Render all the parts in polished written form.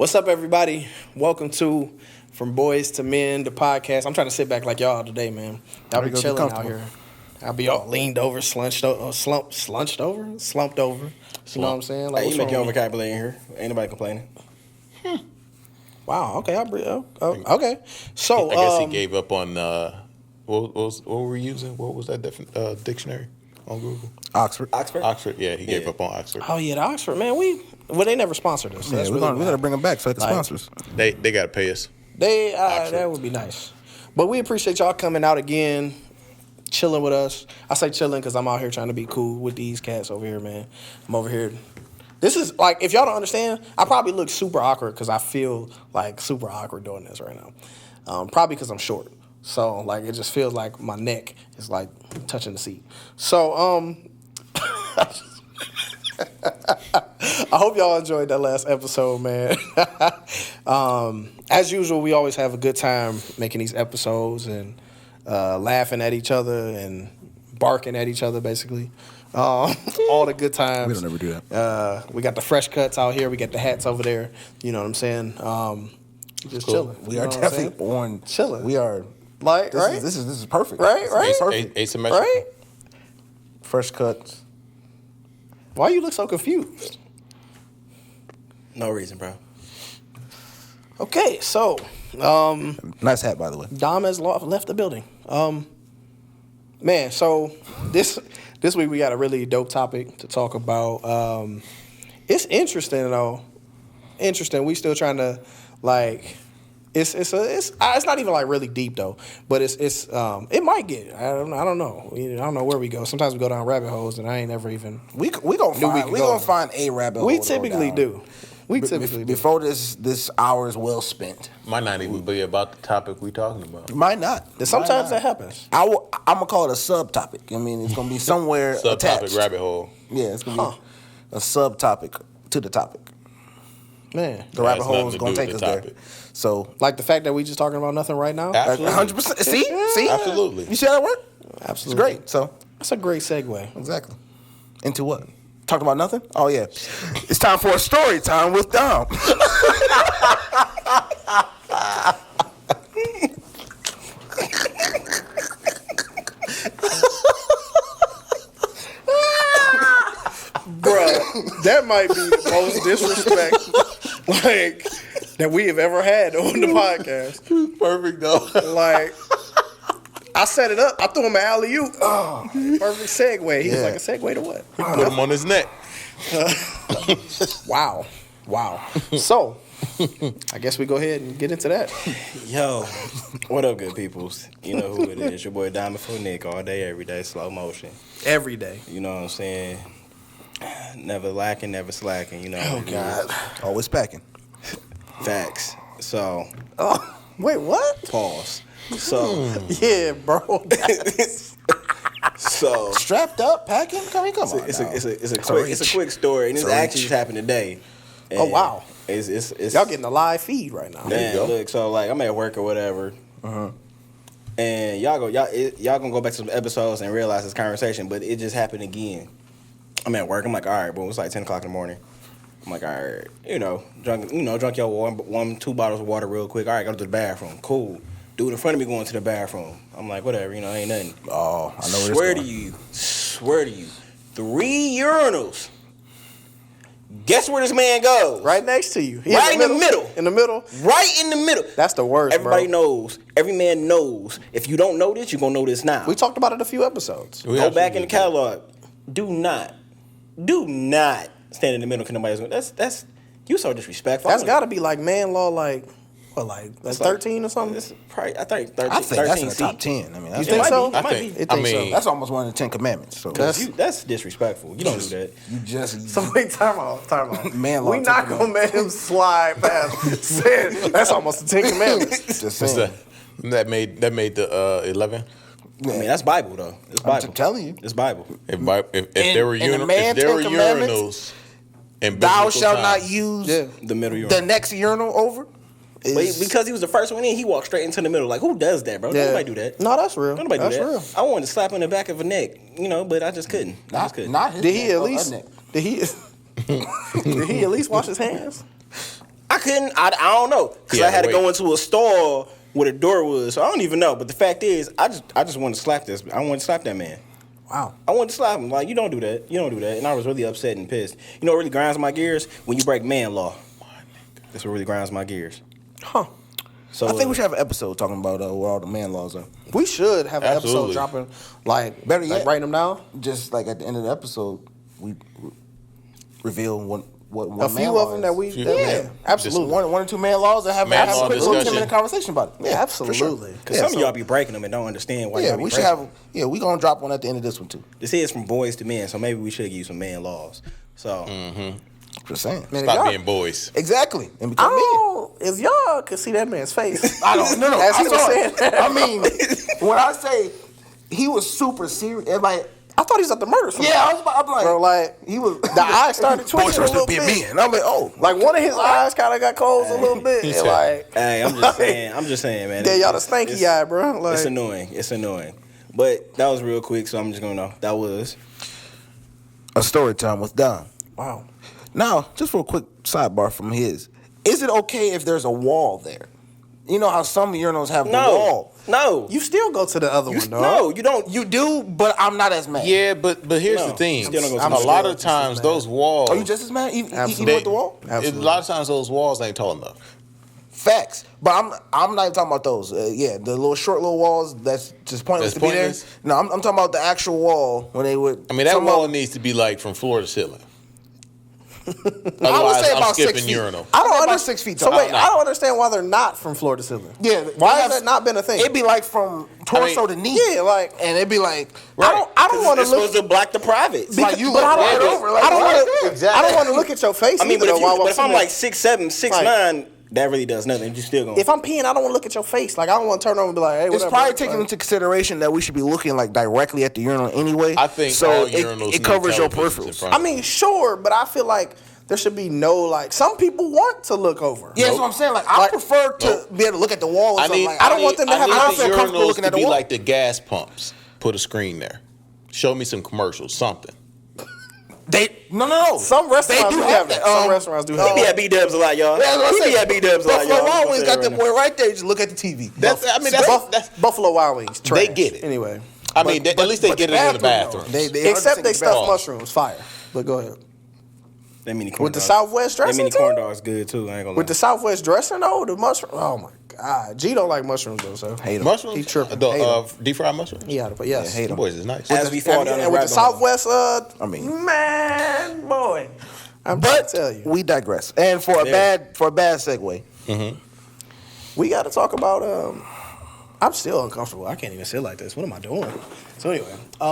What's up, everybody? Welcome to From Boys to Men, the podcast. I'm trying to sit back like y'all today, man. Y'all be chilling out here. I'll be all leaned over, slumped over. You know what I'm saying? Like, you make your own vocabulary in here. Ain't nobody complaining. Wow. Okay. Okay. So I guess he gave up on what were we using? What was that dictionary on Google? Oxford. Yeah, he gave up on Oxford. Oh yeah, the Oxford, man. They never sponsored us. So yeah, we're gonna bring them back so they can sponsor us. They gotta pay us. That would be nice. But we appreciate y'all coming out again, chilling with us. I say chilling because I'm out here trying to be cool with these cats over here, man. I'm over here. This is like, if y'all don't understand, I probably look super awkward because I feel like super awkward doing this right now. Probably because I'm short. So like it just feels like my neck is like touching the seat. So I hope y'all enjoyed that last episode, man. As usual, we always have a good time making these episodes and laughing at each other and barking at each other, basically. All the good times. We don't ever do that. We got the fresh cuts out here. We got the hats over there. You know what I'm saying? Just chilling. We are definitely on chilling. We are right. This is perfect. Right. It's perfect. Asymmetrical. Right. Fresh cuts. Why you look so confused? No reason, bro. Okay, so Nice hat, by the way. Dom has left the building. Man, so this week we got a really dope topic to talk about. It's interesting though. Interesting. We still trying to like. It's not even like really deep though, but it might get. I don't know. I don't know where we go. Sometimes we go down rabbit holes, and I ain't never even. We gonna find a rabbit hole. We typically do. Before this hour is well spent. Might not even be about the topic we talking about. Might not. Sometimes that happens. I'm gonna call it a subtopic. I mean, it's gonna be somewhere Subtopic attached. rabbit hole. Yeah, it's gonna be a subtopic to the topic. Man, the rabbit hole is gonna take us there. So, like the fact that we just talking about nothing right now. Absolutely. 100%. See, absolutely. You see how that work? Absolutely, it's great. So that's a great segue. Exactly. Into what? Talked about nothing? Oh yeah. It's time for a story time with Dom. Bruh, that might be the most disrespect that we have ever had on the podcast. Perfect though. Like, I set it up. I threw him an alley-oop. Perfect segue. He was like, a segue to what? Put him on his neck. Wow. So, I guess we go ahead and get into that. Yo, what up, good peoples? You know who it is. Your boy Diamond for Nick, all day, every day, slow motion. Every day. You know what I'm saying? Never lacking, never slacking. You know. Oh God. Always packing. Facts. So. Oh, wait, what? Pause. So. Yeah, bro. So. Strapped up, packing. Come on. It's a quick story, and this actually just happened today. And oh wow. It's y'all getting a live feed right now. Man, look, so like I'm at work or whatever, and y'all gonna go back to some episodes and realize this conversation, but it just happened again. I'm at work. I'm like, all right, boom. It's like 10 o'clock in the morning. I'm like, all right, drunk y'all 2 bottles of water real quick. All right, go to the bathroom. Cool. Dude in front of me going to the bathroom. I'm like, whatever, ain't nothing. Oh, I know Swear where to you, 3 urinals. Guess where this man goes? Right next to you. Right in the middle. In the middle? Right in the middle. That's the worst, Everybody knows. Every man knows. If you don't know this, you're going to know this now. We talked about it a few episodes. Go back in the catalog. Do not stand in the middle because nobody's going to. That's you so disrespectful. That's got to be like man law, like 13 or something? It's probably, I think 13. I think that's in the C. top 10. I mean, you think so? I mean, that's almost one of the 10 commandments. So that's disrespectful. You don't do that. You just. So wait, time out. Man, we not gonna let him slide past. Saying that's almost the 10 commandments. Just saying. That made the 11. I mean, that's Bible though. It's Bible. I'm telling you, it's Bible. If there were urinals, and thou shalt not use the middle urinal. The next urinal over. Because he was the first one in, he walked straight into the middle. Like, who does that, bro? Yeah. Nobody do that. No, that's real. Nobody do that. Real. I wanted to slap him in the back of the neck, but I just couldn't. Did he at least wash his hands? I couldn't. I don't know because Yeah, I had to wait. go into a store where the door was. So I don't even know. But the fact is, I just wanted to slap this. I wanted to slap that man. Wow. I wanted to slap him. Like, you don't do that. You don't do that. And I was really upset and pissed. You know what really grinds my gears? When you break man law. That's what really grinds my gears. Huh. So I think we should have an episode talking about what all the man laws are. We should have an Absolutely. episode dropping, like, Better like yet, writing them down. Just like at the end of the episode, we reveal what A man few law of them is. that we, Few- yeah, yeah. absolutely. one or two man laws that have Man a law quick little discussion. 10-minute conversation about it. Yeah, for sure. absolutely. Because Yeah, some so- of y'all be breaking them and don't understand why Yeah, y'all be we should breaking have. Yeah, we gonna drop one at the end of this one too. This is from boys to men, so maybe we should give you some man laws. So, Just saying. Man, Stop y'all- being boys. Exactly. And I become men. don't. If y'all could see that man's face, I don't. No. As he I was saw saying it. I mean, when I say he was super serious, like, I thought he was at the murder. Somebody. yeah, I'm like, Bro, like he was. the eyes started twitching a little bit. men. I'm like, oh, Like one of his eyes kind of got closed a little bit. And like, hey, I'm just saying, man. yeah, y'all the stanky It's- eye, bro. Like, It's annoying. It's annoying. But that was real quick, so I'm just gonna know. That was. a story time with Don. wow. Now, just for a quick sidebar from his, is it okay if there's a wall there? You know how some urinals have the wall. No. You still go to the other one, though. No, you don't. You do, but I'm not as mad. Yeah, but here's No, the thing. still don't go to A the lot store. of times Just as those walls. Are you just as mad? Even Absolutely. with the wall? Absolutely. A lot of times those walls ain't tall enough. Facts. But I'm not even talking about those. Yeah, the little short little walls that's just pointless That's to pointless? be there. No, I'm talking about the actual wall when they would. I mean, that some wall of- needs to be like from floor to ceiling. I would Otherwise, say I'm about 6 skipping feet. urinal. I don't About under- 6 feet So tall. wait, I don't understand why they're not from floor to ceiling. Yeah. Why they has have- that not been a thing? It'd be like from torso to knee. Yeah, like And it'd be like, I don't want to It's look. supposed to block the privates. like you but look I don't, right over. Like, I don't right want there. to. I don't want to look at your face. I mean, either, but though, while if I'm sitting like there. 6'7", 6'9", that really does nothing. You still going. If I'm peeing, I don't want to look at your face. Like I don't want to turn over and be like, hey, It's whatever. probably taking Like, into consideration that we should be looking like directly at the urinal anyway. I think so. all It, urinals it covers need your televisions in peripherals. front I of mean, sure, but I feel like there should be no like. Some people want to look over. Yeah, that's what I'm saying. Like, I Like- prefer to be able to look at the wall. Or I something need. like, I don't want them to have- I I need don't the feel comfortable urinals looking to at the be wall. like the gas pumps. Put a screen there. Show me some commercials, something. No. Some restaurants They do have that. Some restaurants do have He be that. at B-Dubs a lot, y'all. Yeah, that's what He I'm be saying. at B-Dubs a lot, Buffalo y'all. Wild Wings got Right that now. boy right there. Just look at the TV. That's Buffalo Wild Wings. Trash. get it. Anyway. I mean, at least they but get the it in the bathroom, bathroom. though, they Except they 100% stuffed bathroom. mushrooms. Fire. But go ahead. That mini corn With the dogs. Southwest That dressing mini too? corn dog's good too. I ain't gonna lie. With the Southwest dressing though, the mushroom. Oh my God, G don't like mushrooms though. So Hate 'em. Mushrooms? He tripping. The, Hate 'em. deep fried mushrooms? Yeah, but yes. hate 'em. Them boys is nice. As we fall down and the with the rabbit hole. Southwest, I mean- man, boy, I'm trying But to tell you, we digress. And for a Yeah. bad segue, we got to talk about. I'm still uncomfortable. I can't even sit like this. What am I doing? So anyway, I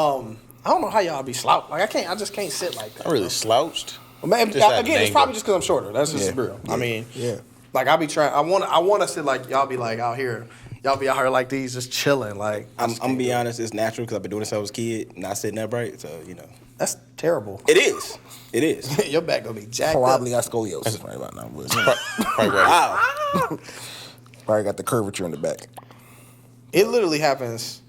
don't know how y'all be slouched. Like I just can't sit like that. I really slouched. Well, man, Just at an again, it's angle. probably just because I'm shorter. That's just real. I mean, like I be trying. I want to sit like y'all be like out here. Y'all be out here like these, just chilling. Like I'm gonna be honest, it's natural because I've been doing this since I was a kid, not sitting upright. So that's terrible. it is. It is. Your back gonna be jacked probably up. got scoliosis right about now. But Probably right. Wow. probably got the curvature in the back. It literally happens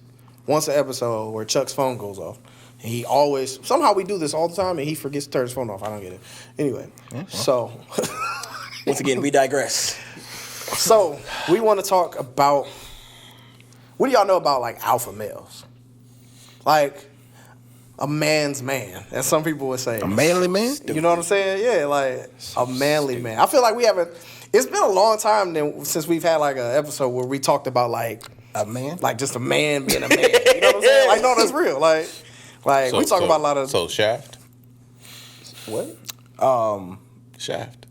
once an episode where Chuck's phone goes off. And he always somehow we do this all the time, and he forgets to turn his phone off. I don't get it. Anyway, so Once again, we digress. so we want to talk about what do y'all know about like alpha males, like a man's man, as some people would say. A manly man? You know what I'm saying? Yeah, like a manly man. I feel like we haven't. It's been a long time since we've had like an episode where we talked about like A man? like just a man being a man. You know what I'm saying? Like no, that's real. Like we talk about a lot of So Shaft? what? Shaft.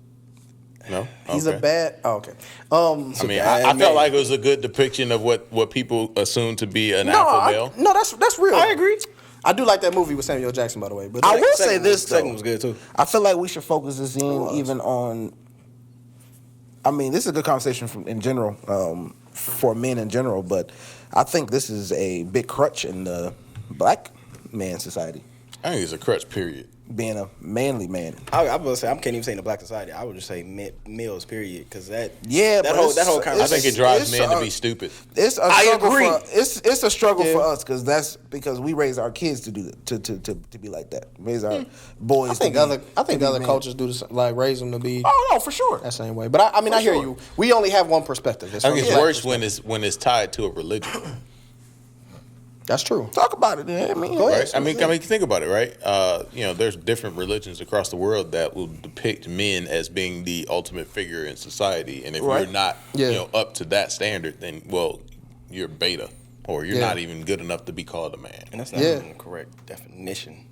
No? He's Okay. a bad. Oh, okay. I mean, I bad felt man. like it was a good depiction of what people assume to be an No, alpha male. no, that's real. I agree. I do like that movie with Samuel Jackson, by the way. But I will say Second this, second though. was good too. I feel like we should focus this in was. even on. I mean, this is a good conversation in general, for men in general, but I think this is a big crutch in the black man society. I think it's a crutch, period. being a manly man. I would say I can't even say in the black society. I would just say males, period. Because that whole I conversation. think it drives men to be stupid. It's a I struggle agree. it's a struggle for us because we raise our kids to do to be like that. Raise our boys. I think other cultures do this, like raise them to be Oh no, for sure. that same way. But I hear sure. you. We only have one perspective. I think it's worse when it's tied to a religion. That's true. Talk about it. Then. I mean, Go ahead. Right? I mean, think about it, right? There's different religions across the world that will depict men as being the ultimate figure in society, and if Right. you're not, Yeah. up to that standard, then you're beta, or you're Yeah. not even good enough to be called a man. And that's not Yeah. even the correct definition.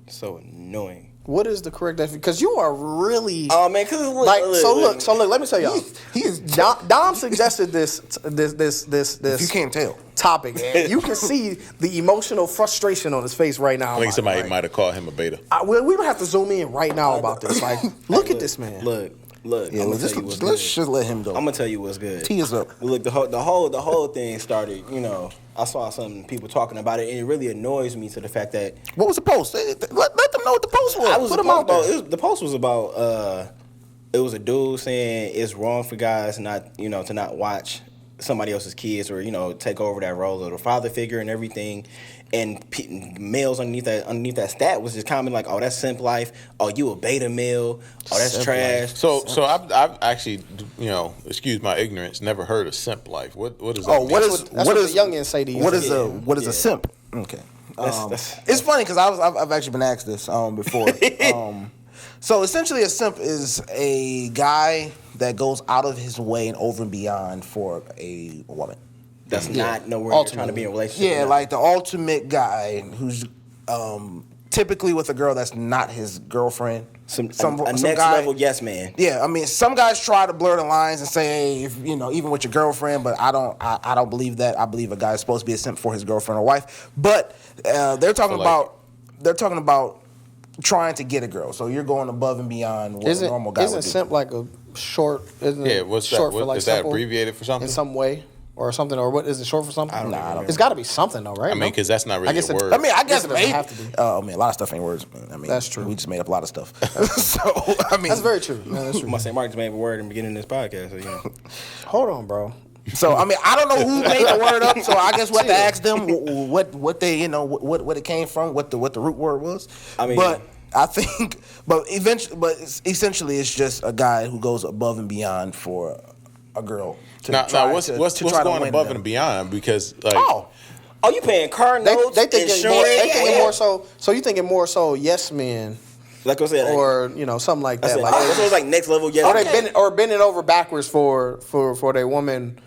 It's so annoying. What is the correct definition? Because you are really Oh man, because So look. Let me tell y'all. he is. Dom suggested this If you can't tell. topic, and you can see the emotional frustration on his face right now. I think about somebody it, right? might have called him a beta. We would have to zoom in right now about this. Like, look at this man. Look. Yeah, I'm let's gonna tell you what's just good. let him go. I'm gonna tell you what's good. Tee us up. Look, the whole thing started. I saw some people talking about it, and it really annoys me to the fact that What was the post? Let them know what the post was. the post was about. It was a dude saying it's wrong for guys not to not watch somebody else's kids or take over that role of the father figure and everything. And males underneath that stat was just commenting like, "Oh, that's simp life. Oh, you a beta male. Oh, that's Simp trash." So I've actually, excuse my ignorance, never heard of simp life. What is that? Oh, mean? what That's is what what the is youngins say to you. What is Yeah. a simp? Okay, That's- it's funny because I've actually been asked this before. So essentially, a simp is a guy that goes out of his way and over and beyond for a woman. That's not nowhere you're trying to be in a relationship. Yeah, with. like the ultimate guy who's typically with a girl that's not his girlfriend. a some next guy, level yes man. Yeah, I mean, some guys try to blur the lines and say, hey, if, even with your girlfriend, but I don't believe that. I believe a guy's supposed to be a simp for his girlfriend or wife. But they're talking about trying to get a girl. So you're going above and beyond what a normal guy would do. Isn't simp like a short? Isn't Yeah, it what's that? short for like Is that simple abbreviated for something? in some way or something? Or what is it short for something? I don't know. It's got to be something though, right? I mean, because that's not really guess a it- word. I mean, I guess it doesn't maybe. have to be. Oh man, a lot of stuff ain't words. I mean, That's true. We just made up a lot of stuff. So I mean, That's very true. Yeah, that's true. My St. Mark just made a word in the beginning of this podcast. So, Hold on, bro. So I mean, I don't know who made the word up. So I guess we have to ask them what they what it came from, what the root word was. I mean, but I think, essentially, it's just a guy who goes above and beyond for a girl. Now what's try to going win above them. and beyond? Because like, oh, you paying car They notes, thinking more. insurance? They thinking more so. So you thinking more so? Yes, men, Like I said, or something like I that. said, Like, so it's like next level yes. or man. bending over backwards for their woman.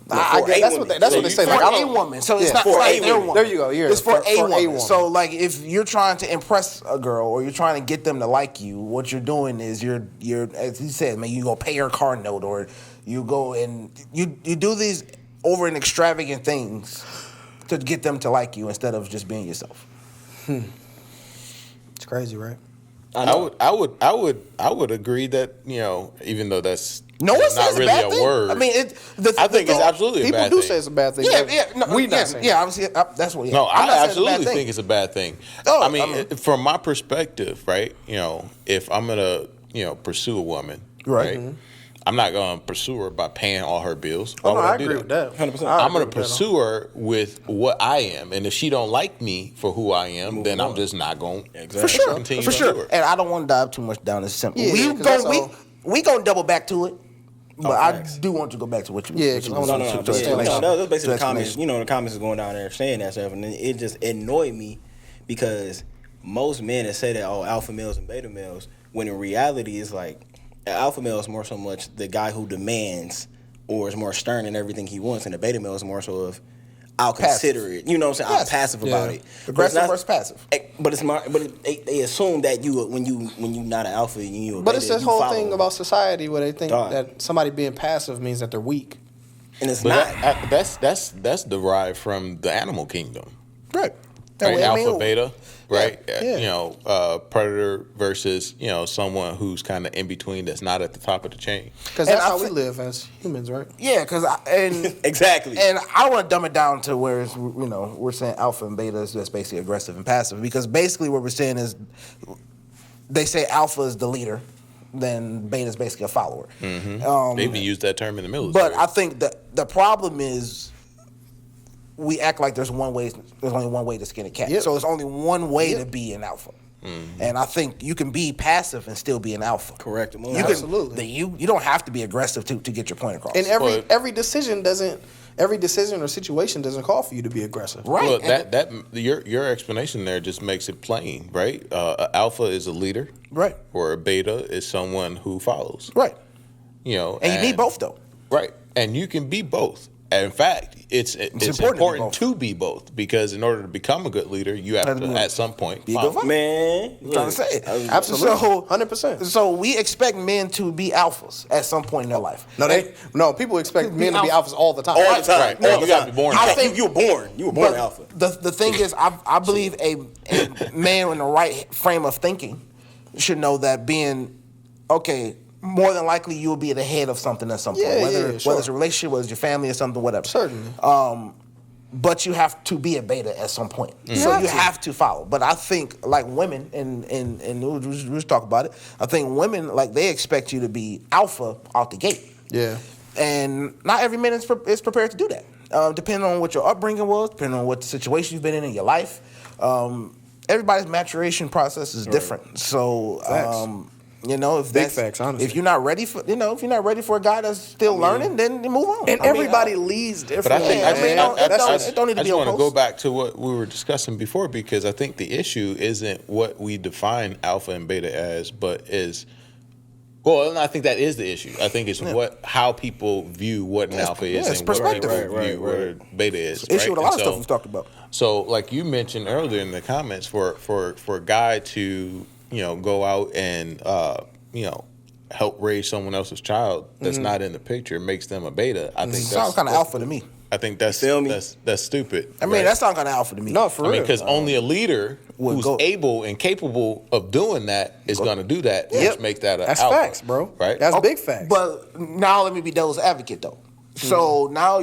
I for guess a that's woman. what they So say. you- Like, I For a don't- woman, so it's Yeah. not For like a their woman. woman. There you go. Yeah, It's for a a woman. woman. So like, if you're trying to impress a girl or you're trying to get them to like you, what you're doing is you're as you said, man, you go pay her car note or you go and you do these over and extravagant things to get them to like you instead of just being yourself. It's crazy, right? I would agree that even though that's No one not says really a bad a thing. word. I mean, I think it's absolutely a People bad do thing. say it's a bad thing. Yeah, but yeah, no, we yeah, not saying. yeah. Obviously, that's what. Yeah. No, I'm I not saying it's a bad absolutely thing. think it's a bad thing. Oh, I mean, I mean- from my perspective, right? If I'm gonna, pursue a woman, Right. right? I'm not gonna pursue her by paying all her bills. Oh, Why no, would I I do agree that? with that. 100%. I I'm agree gonna with that. pursue her with what I am, and if she don't like me for who I am, then I'm just not gonna For sure, continue for to sure. do her. And I don't want to dive too much down this simple. Yeah, we 'cause that's all- we gonna double back to it, but I facts. do want to go back to what you. Yeah, what 'cause you I wanna- No, to but explanation. that was basically To the comments. explanation. The comments is going down there saying that stuff, and it just annoyed me because most men that say that alpha males and beta males, when in reality it's like an alpha male is more so much the guy who demands or is more stern in everything he wants, and the beta male is more so of I'll consider it. You know what I'm saying? I'm passive about it. But Aggressive it's not- versus passive. But it's my, they assume that when you not an alpha and you a But beta, it's this you whole follow thing them. about society where they think Dog. that somebody being passive means that they're weak. And it's But not. that's derived from the animal kingdom. Right. Right? I mean, Alpha, beta, right? yeah. Predator versus someone who's kind of in between that's not at the top of the chain. Because And that's I how we think- live as humans, right? Yeah, because Exactly. And I don't want to dumb it down to where it's, we're saying alpha and beta is just basically aggressive and passive, because basically what we're saying is they say alpha is the leader, then beta is basically a follower. They even use that term in the military. But I think the problem is we act like there's only one way to skin a cat. Yep. So there's only one way to be an alpha. And I think you can be passive and still be an alpha. Correct. You Absolutely. You don't have to be aggressive to get your point across. And every decision or situation doesn't call for you to be aggressive. right. Well, your explanation there just makes it plain, right? Alpha is a leader, Right. or a beta is someone who follows. right. You know, And you need both though. Right, and you can be both. And in fact, it's important to be both because in order to become a good leader, you have to at some point Be a good follow. follower. Man, I'm trying to say. Absolutely. So 100%. So we expect men to be alphas at some point in their life. No, people expect men to be alphas all the time. all the time. Right. All You the gotta time. be born I alpha. think you were born. You were born alpha. The thing is, I believe a man in the right frame of thinking should know that being more than likely you will be at the head of something at some point, whether it's a relationship, whether it's your family or something, whatever. Certainly. But you have to be a beta at some point, so you have to follow. But I think like women, and we'll just talk about it. I think women they expect you to be alpha out the gate. Yeah. And not every man is prepared to do that. Depending on what your upbringing was, depending on what situation you've been in your life, everybody's maturation process is different. So, Facts, honestly. if you're not ready for a guy that's still learning, then you move on. And everybody leads But differently. I think it don't need to I be just on want to post. go back to what we were discussing before because I think the issue isn't what we define alpha and beta as, but is and I think that is the issue. I think it's how people view what an alpha is it's and what perspective. people view what a beta is. It's an issue right? with a lot And of stuff we've talked about. So, like you mentioned earlier in the comments, for a guy to go out and help raise someone else's child that's not in the picture makes them a beta. I think Sounds kind of alpha to me. I think that's Feel me? that's stupid. I mean, that sounds kind of alpha to me. No, for real. because only a leader would who's go- able and capable of doing that is going to do that, which makes that an That's alpha, facts, bro. Right? That's big facts. But now let me be devil's advocate though. So now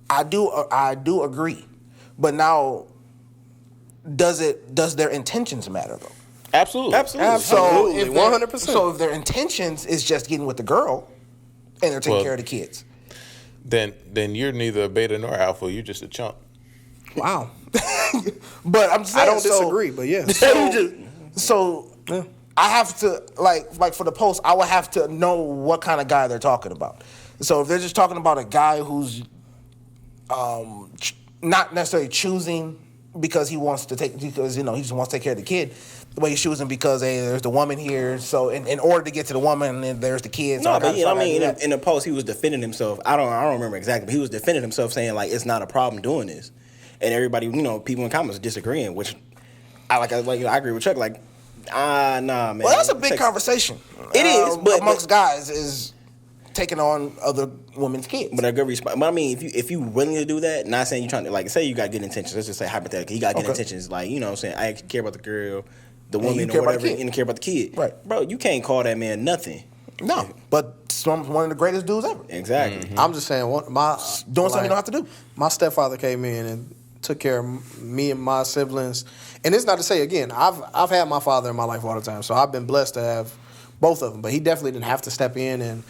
I do agree, but now does their intentions matter though? Absolutely. Absolutely. So if 100%. So if their intentions is just getting with the girl, and they're taking care of the kids, Then you're neither a beta nor alpha. You're just a chump. Wow. but I'm saying I don't disagree, but yeah. So I have to like for the post, I would have to know what kind of guy they're talking about. So if they're just talking about a guy who's not necessarily choosing because he just wants to take care of the kid. The way he's choosing because there's the woman here, so in order to get to the woman, and there's the kids. No, so but gotta in the post he was defending himself. I don't remember exactly, but he was defending himself, saying like it's not a problem doing this, and everybody, people in comments are disagreeing, which I agree with Chuck. Like, nah, man. Well, that's a big conversation. It is, but amongst guys is taking on other women's kids. But a good response. But I mean, if you willing to do that, not saying you're trying to say you got good intentions. Let's just say hypothetically, you got good intentions. Like what I'm saying, I actually care about the girl, the woman, or whatever, and care about the kid. Right, bro. You can't call that man nothing. No, but one of the greatest dudes ever. Exactly. I'm just saying, Doing something you don't have to do. My stepfather came in and took care of me and my siblings. And it's not to say, again, I've had my father in my life all the time, so I've been blessed to have both of them. But he definitely didn't have to step in and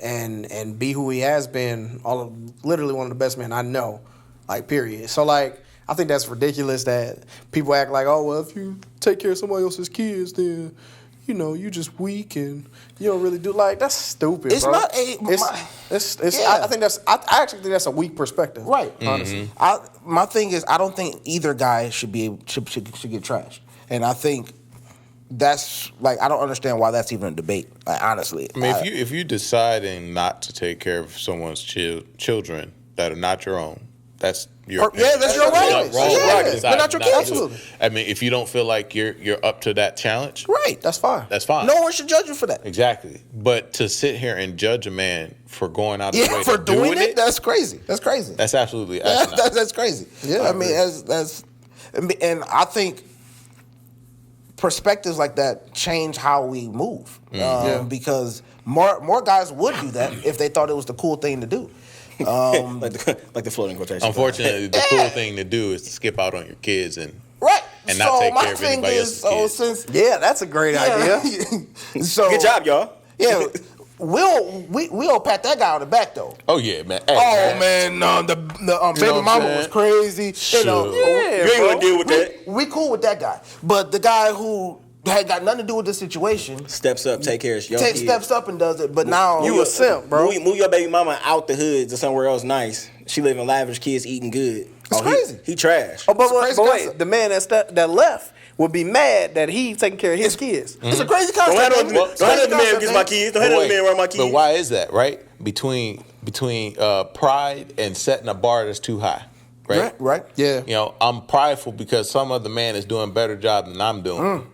and be who he has been. Literally one of the best men I know, period. So I think that's ridiculous that people act like, oh well, if you take care of somebody else's kids, then you just weak and you don't really do that's stupid. It's bro. not I actually think that's a weak perspective. Right. Honestly. My thing is, I don't think either guy should get trashed, and I think that's I don't understand why that's even a debate. Honestly, I mean, if you deciding not to take care of someone's children that are not your own, that's your that's your right. They're not your kids. Absolutely. I mean, if you don't feel like you're up to that challenge, Right. That's fine. that's fine. No one should judge you for that. Exactly. But to sit here and judge a man for going out of the way For to doing it, that's crazy. That's crazy. that's absolutely asinine. That's crazy. Yeah, I mean, and I think perspectives like that change how we move. Because more guys would do that if they thought it was the cool thing to do. like the floating quotation. Unfortunately, the cool thing to do is to skip out on your kids and Right. and not take care of thing anybody is, else's kids. since Yeah, that's a great idea. so Good job, y'all. Yeah, we'll pat that guy on the back though. Oh yeah, man. Hey, Oh man, the baby what I'm mama saying? was crazy. Sure. You know, Yeah, You ain't gonna deal with that. we cool with that guy, but the guy who had got nothing to do with the situation Steps up, take care of your kids. steps up and does it. But now You a simp, bro. Move your baby mama out the hood to somewhere else nice. She living lavish, kids eating good. It's crazy. He trash. Oh, but, It's a crazy wait, concept. the man that left would be mad that he taking care of his kids. It's a crazy Don't concept. have baby. no It's a crazy man concept, against man. my kids. Don't have no man around my kids. But why is that, right? Between pride and setting a bar that's too high, right? Right. Yeah. You know, I'm prideful because some other man is doing a better job than I'm doing.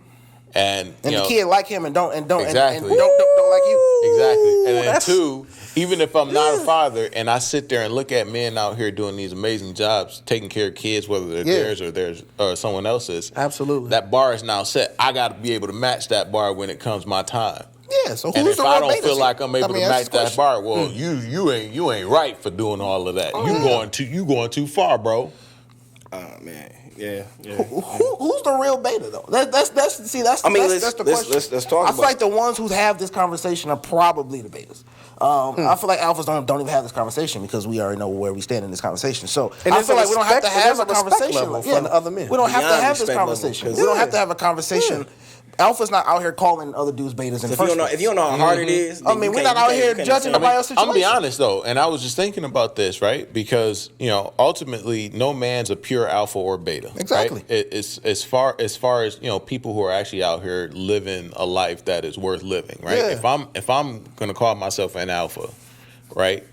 And you And know, the kid like him and don't Exactly. and don't like you. exactly. And then that's- two, even if I'm not a father and I sit there and look at men out here doing these amazing jobs, taking care of kids, whether they're Yeah. theirs or someone else's, Absolutely. that bar is now set. I got to be able to match that bar when it comes my time. Yeah. So And who's if the I real don't beta feel here? like I'm able to that's match the that question. bar, well, you ain't right for doing all of that. You going too far, bro. Oh man, yeah. Who's the real beta though? That's I mean, that's the let's question. let's talk I about feel like the ones who have this conversation are probably the betas. I feel like alphas don't even have this conversation because we already know where we stand in this conversation. So And I there's feel a like we don't have to respect- have a there's a respect conversation. level for the other men. We don't have to Beyond have this respect level, conversation. 'cause- We don't have to have a conversation. Alpha's not out here calling other dudes betas in the If you first don't know, place. if you don't know how hard it is, I then mean, you we're can't- not out you here can't judging understand. nobody else's I'm gonna be situation. honest though, and I was just thinking about this, right? Because ultimately, no man's a pure alpha or beta. Exactly. Right? It's as far as people who are actually out here living a life that is worth living, right? Yeah. If I'm gonna call myself an alpha, right?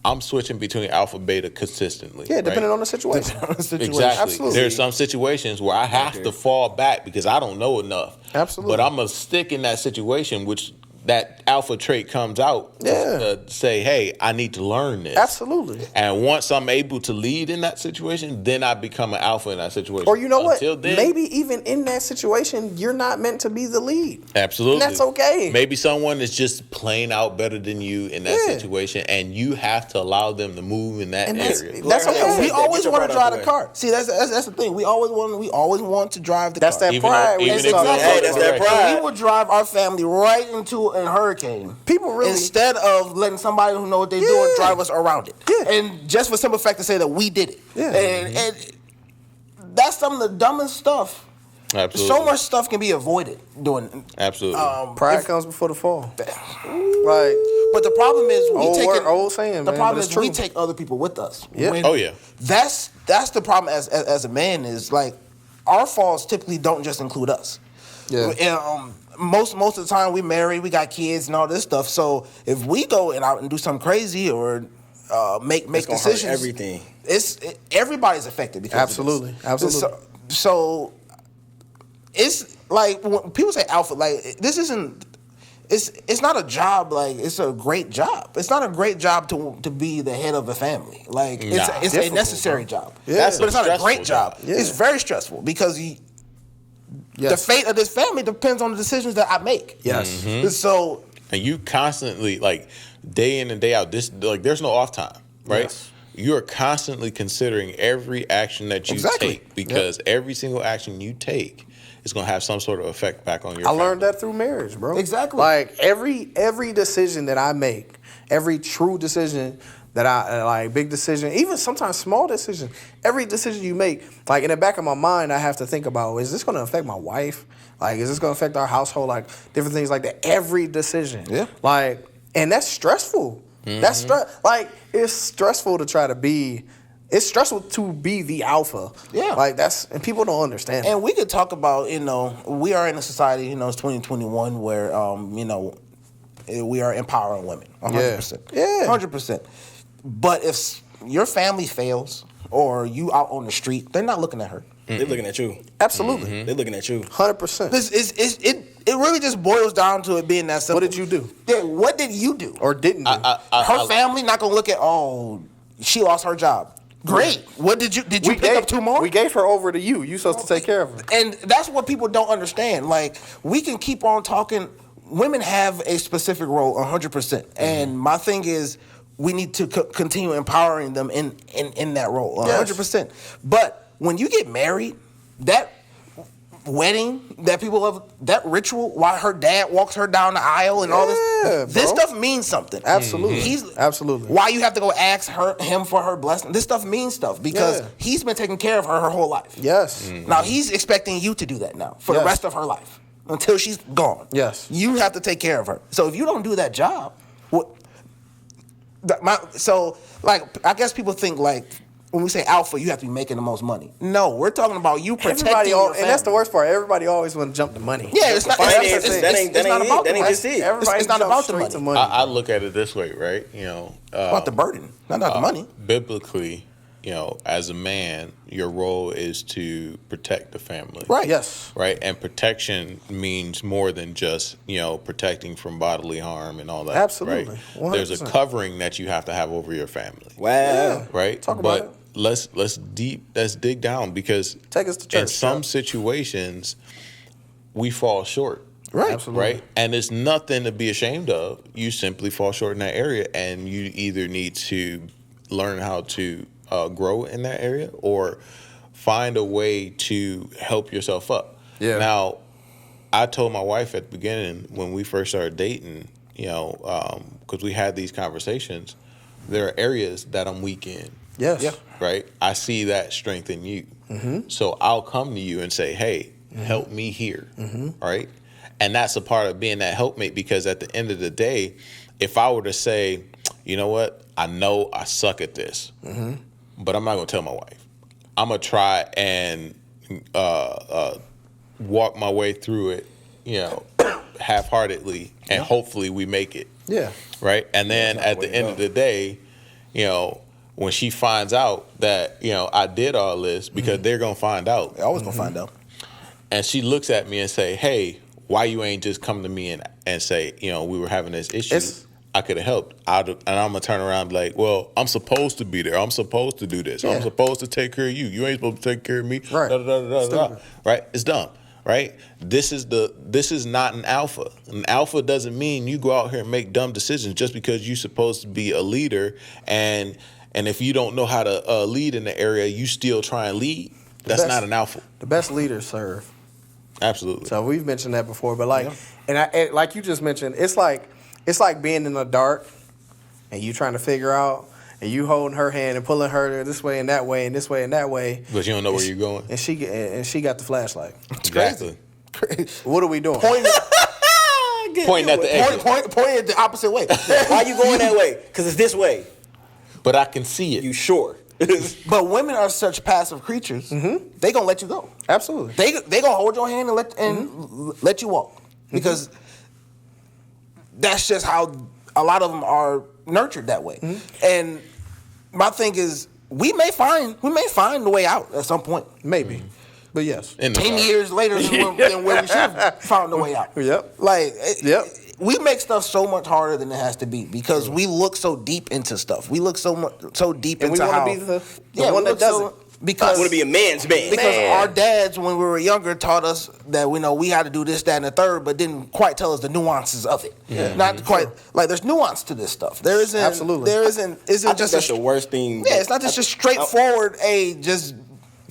I'm switching between alpha beta consistently. Yeah, depending right? on the situation. Exactly. Absolutely. There's some situations where I have to fall back because I don't know enough. Absolutely. But I'm gonna stick in that situation, which that alpha trait comes out Yeah. to say, hey, I need to learn this. Absolutely. And once I'm able to lead in that situation, then I become an alpha in that situation. Or you know what? Until then, Maybe even in that situation, you're not meant to be the lead. absolutely. And that's okay. Maybe someone is just plain out better than you in that Yeah. situation, and you have to allow them to move in that And area. that's Learn how to okay. We Get always your want to butt out drive the the way. car. See, that's the thing. We always want to drive the That's car. that Even pride. though- we even was if talking you- about. Hey, that's that Correct. pride. We would drive our family right into a hurricane. People really- instead of letting somebody who know what they're doing Yeah. drive us around it. Yeah. And just for simple fact to say that we did it. Yeah. And that's some of the dumbest stuff. Absolutely. So much stuff can be avoided doing. Absolutely. Pride comes before the fall. Like, But the problem is we Old take word- old saying, The man, problem but is it's we true. take other people with us. Yeah. Oh, yeah. That's the problem as a man is like our falls typically don't just include us. Yeah. And, most of the time we married, we got kids and all this stuff. So if we go out and do something crazy or make It's gonna hurt decisions, everything. Everybody's affected because Absolutely. of this. Absolutely. So it's like when people say alpha, like this isn't. It's not a job. Like it's a great job. It's not a great job to be the head of a family. Like it's Nah. a Difficult, necessary job. Yeah. That's But a it's not a stressful great job. job. Yeah. It's very stressful because the yes. fate of this family depends on the decisions that I make. Yes. So And you constantly, like, day in and day out, there's no off time, right? Yes. You're constantly considering every action that you Exactly. take because every single action you take is going to have some sort of effect back on your I family. learned that through marriage, bro. Exactly. Like every decision that I make, every true decision that I like, big decision, even sometimes small decision, every decision you make, like in the back of my mind, I have to think about: is this going to affect my wife? Like, is this going to affect our household? Like different things like that. Every decision, Yeah. Like, and that's stressful. That's like it's stressful to try to be. It's stressful to be the alpha. Yeah. Like and people don't understand. And we could talk about, we are in a society, it's 2021 where, we are empowering women, 100%. Yeah. 100%. But if your family fails or you out on the street, they're not looking at her. They're looking at you. Absolutely, They're looking at you. 100%. It really just boils down to it being that simple. What did you do? Yeah, what did you do? Or didn't do? Her family not gonna look at, she lost her job. Great. What did you pick up two more? We gave her over to you. You supposed to take care of her. And that's what people don't understand. Like, we can keep on talking. Women have a specific role, 100%. And my thing is, we need to continue empowering them in that role, 100%. But when you get married, wedding that people have, that ritual, why her dad walks her down the aisle and all this bro. stuff means something. Absolutely. Absolutely. Why you have to go ask him for her blessing. This stuff means stuff because he's been taking care of her whole life. Yes. Now he's expecting you to do that now for the rest of her life until she's gone. Yes. You have to take care of her. So if you don't do that job, I guess people think like, when we say alpha, you have to be making the most money. No, we're talking about you protecting your family. And that's the worst part. Everybody always want to jump to money. Yeah, it's not about the money. It's not about the money. I look at it this way, right? About the burden, not the money. Biblically, as a man, your role is to protect the family. Right. Yes. Right. And protection means more than just, protecting from bodily harm and all that. Absolutely. Right? There's a covering that you have to have over your family. Wow. Yeah. Right. Talk about it. Let's dig down because take us to church. In some situations, we fall short. Right. Absolutely. Right. And it's nothing to be ashamed of. You simply fall short in that area, and you either need to learn how to grow in that area or find a way to help yourself up. Yeah. Now, I told my wife at the beginning when we first started dating, because we had these conversations, there are areas that I'm weak in. Yes. Yeah. Right? I see that strength in you. Mm-hmm. So I'll come to you and say, hey, help me here. Mm-hmm. Right? And that's a part of being that helpmate, because at the end of the day, if I were to say, you know what, I know I suck at this, but I'm not going to tell my wife. I'm going to try and walk my way through it, half-heartedly, and hopefully we make it. Yeah. Right? And then at the end of the day, when she finds out that, I did all this, because they're going to find out. They're always going to find out. And she looks at me and say, hey, why you ain't just come to me and say, we were having this issue. I could have helped. And I'm going to turn around and be like, well, I'm supposed to be there. I'm supposed to do this. I'm supposed to take care of you. You ain't supposed to take care of me. Right. Right? It's dumb. Right? This is not an alpha. An alpha doesn't mean you go out here and make dumb decisions just because you're supposed to be a leader, and if you don't know how to lead in the area, you still try and lead. That's not an alpha. The best leaders serve. Absolutely. So we've mentioned that before, but and like you just mentioned, it's like being in the dark and you trying to figure out, and you holding her hand and pulling her this way and that way and this way and that way. But you don't know where you're going. And she got the flashlight. It's exactly. Crazy. What are we doing? Pointing at the exit. Pointing at the opposite way. Why you going that way? Because it's this way. But I can see it. You sure? But women are such passive creatures. Mm-hmm. They gonna let you go. Absolutely. They gonna hold your hand and let you walk, because that's just how a lot of them are nurtured that way. Mm-hmm. And my thing is, we may find the way out at some point. Maybe. But yes. 10 years later than where we should have found the way out. Yep. We make stuff so much harder than it has to be, because we look so deep into stuff. We look so deep into how. And we want to be the one that doesn't. Because I want to be a man's man. Because our dads, when we were younger, taught us that we had to do this, that, and the third, but didn't quite tell us the nuances of it. Yeah. Not quite like there's nuance to this stuff. There isn't. Absolutely. There isn't. I think that's the worst thing. Yeah, it's not just straightforward. Just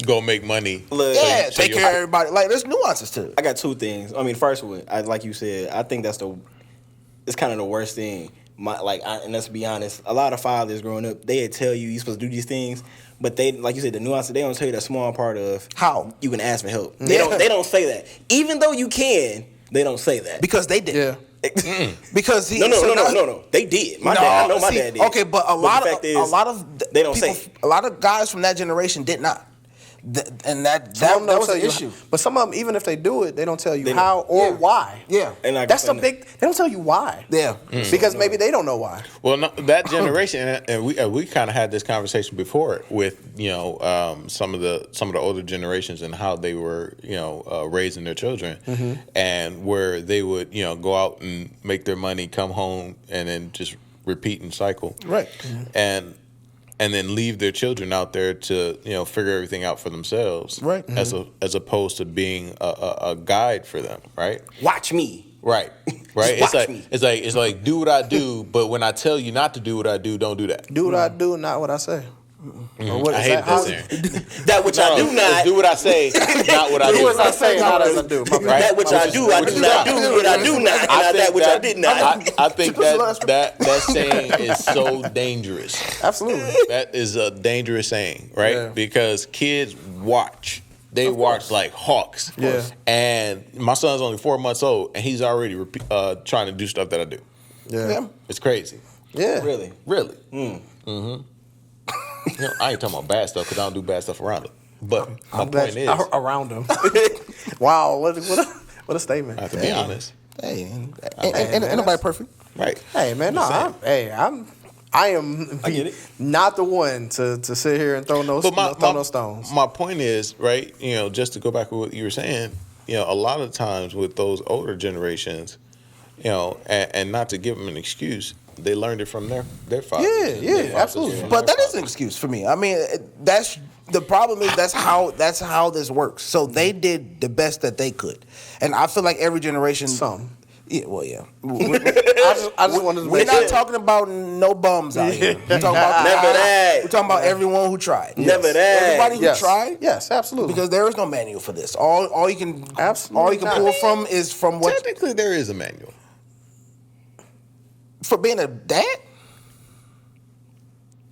go make money. Take care of everybody. Like, there's nuances to it. I got two things. I mean, first one, like you said, I think it's kind of the worst thing. And let's be honest, a lot of fathers growing up, they'd tell you you're supposed to do these things, but they, like you said, the nuances, they don't tell you that small part of how you can ask for help. They don't say that. Even though you can, they don't say that. Because they did. Yeah. Because No. They did. My dad, I know my dad did. Okay, but a lot of they don't say. A lot of guys from that generation did not. And that was the issue. But some of them, even if they do it, they don't tell you how or why. Yeah. And that's the big. They don't tell you why. Yeah. Because maybe they don't know why. Well, no, that generation, and we kind of had this conversation before with some of the older generations and how they were raising their children, and where they would go out and make their money, come home, and then just repeat and cycle. Right. And then leave their children out there to figure everything out for themselves, right? As opposed to being a guide for them, right? Watch me, right? It's like do what I do, but when I tell you not to do what I do, don't do that. Do what I do, not what I say. Or what I is hate that? How- that saying. That which I do It's not. do what I say, not what I do. Do as I say, not as I do. My bad. That which I do not do what I do not, and not that which I did not. I think that saying is so dangerous. Absolutely. That is a dangerous saying, right? Yeah. Because kids watch. They watch like hawks. Yeah. And my son's only 4 months old, and he's already trying to do stuff that I do. Yeah. It's crazy. Yeah. Really? Really. I ain't talking about bad stuff because I don't do bad stuff around him. But my point is, around him. Wow, what a statement. I have to be honest. Hey, ain't nobody perfect. Right. Hey man, no, I am I get it. not the one to sit here and throw no stones. My point is, right, just to go back to what you were saying, a lot of times with those older generations, and not to give them an excuse, they learned it from their fathers. Yeah, absolutely. But that is an excuse for me. I mean, that's the problem is that's how this works. So they did the best that they could, and I feel like every generation. Some. Yeah, well, yeah. I just wanted to We're make not sure. talking about no bums out here. We're talking about Never that. We're talking about everyone who tried. Never that. Everybody who Yes. tried. Yes, absolutely. Because there is no manual for this. All you can Absolutely not. pull from is from what Technically, there is a manual. for being a dad.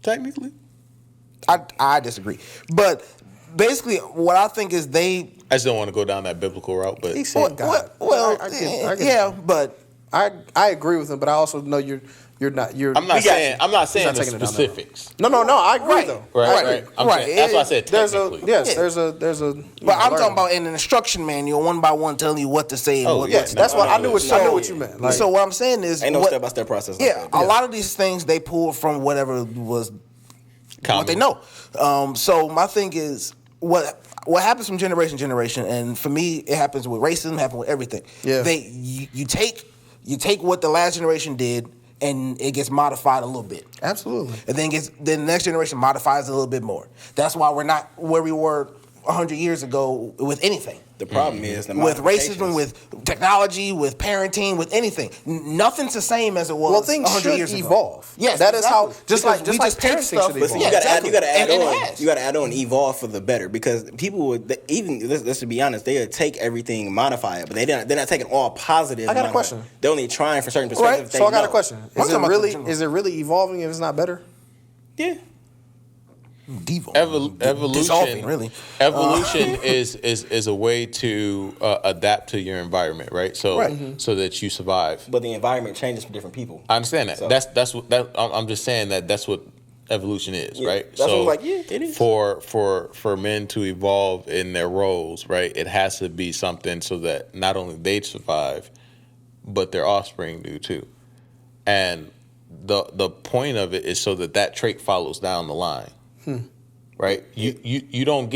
Technically. I disagree, but basically, what I think is they. I just don't want to go down that biblical route, but He said God. I get yeah, but I agree with him, but I also know you're not. I'm not saying the not taking it down that road. specifics. No, I agree Right. though. Right. I'm Right. saying, that's why I said There's technically. there's a. But I'm talking about in an instruction manual, one by one, telling you what to say. And Oh, what yeah. Yes, that's what I knew. I knew what you meant. Like, so what I'm saying is, Ain't no what- step-by-step process. Like Yeah, that. a lot of these things they pull from whatever was Common. what they know. So my thing is what happens from generation to generation, and for me, it happens with racism, happens with everything. Yeah. You take what the last generation did, and it gets modified a little bit. absolutely. And then the next generation modifies it a little bit more. That's why we're not where we were 100 years ago with anything. The problem is the With modifications. racism, with technology, with parenting, with anything. Nothing's the same as it was Well, things 100 should years ago. evolve. Yes, that is how. exactly. Just Because like we just take parenting stuff- should But see, evolve. you gotta exactly. add, you gotta add And it on. has. You gotta add on evolve for the better because people would even let's be honest, they would take everything, modify it, but they're not taking all positive. I got a modify it. question. They're only trying for certain Right. perspectives. So I got a know. question. I'm Is talking it about really the general. is it really evolving if it's not better? Yeah. Dissolving, Evolution, really. Evolution is a way to adapt to your environment, right? So so that you survive. But the environment changes for different people. I understand that. So- That's what I'm just saying that's what evolution is, Yeah, right? that's what I'm like, yeah, it is. For men to evolve in their roles, right? It has to be something so that not only they survive, but their offspring do too. And the point of it is so that trait follows down the line. Right? You don't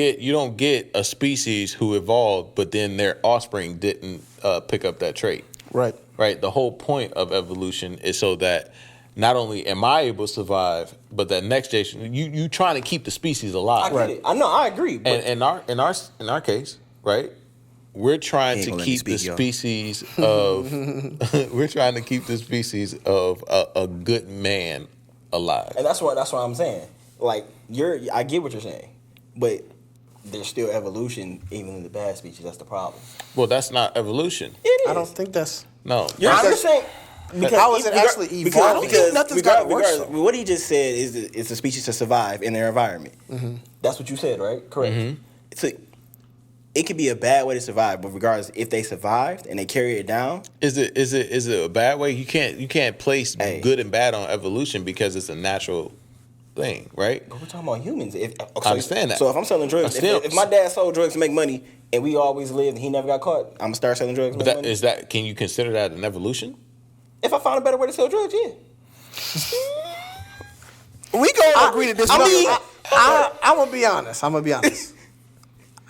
get a species who evolved, but then their offspring didn't pick up that trait. Right. Right. The whole point of evolution is so that not only am I able to survive, but that next generation, you trying to keep the species I alive. get it. I know. I agree. But And in our case, right, we're trying Ain't to gonna let me keep the speak, yo. species of we're trying to keep the species of a good man alive. and that's what I'm saying. Like I get what you're saying, but there's still evolution even in the bad species. That's the problem. Well, that's not evolution. It is. I don't think that's. No. I'm just saying. How is it actually evolving? Because Nothing's gotta work, regardless, what he just said is it's a species to survive in their environment. That's what you said, right? Correct. It could be a bad way to survive, but regardless, if they survived and they carry it down, Is it a bad way? You can't place Hey. good and bad on evolution because it's a natural thing, right? but we're talking about humans. I understand that. So if I'm selling drugs, But still- if my dad sold drugs to make money and we always lived and he never got caught, I'm gonna start selling drugs. To But make money. can you consider that an evolution? If I found a better way to sell drugs, yeah. We gonna agree to disagree. I'm gonna be honest.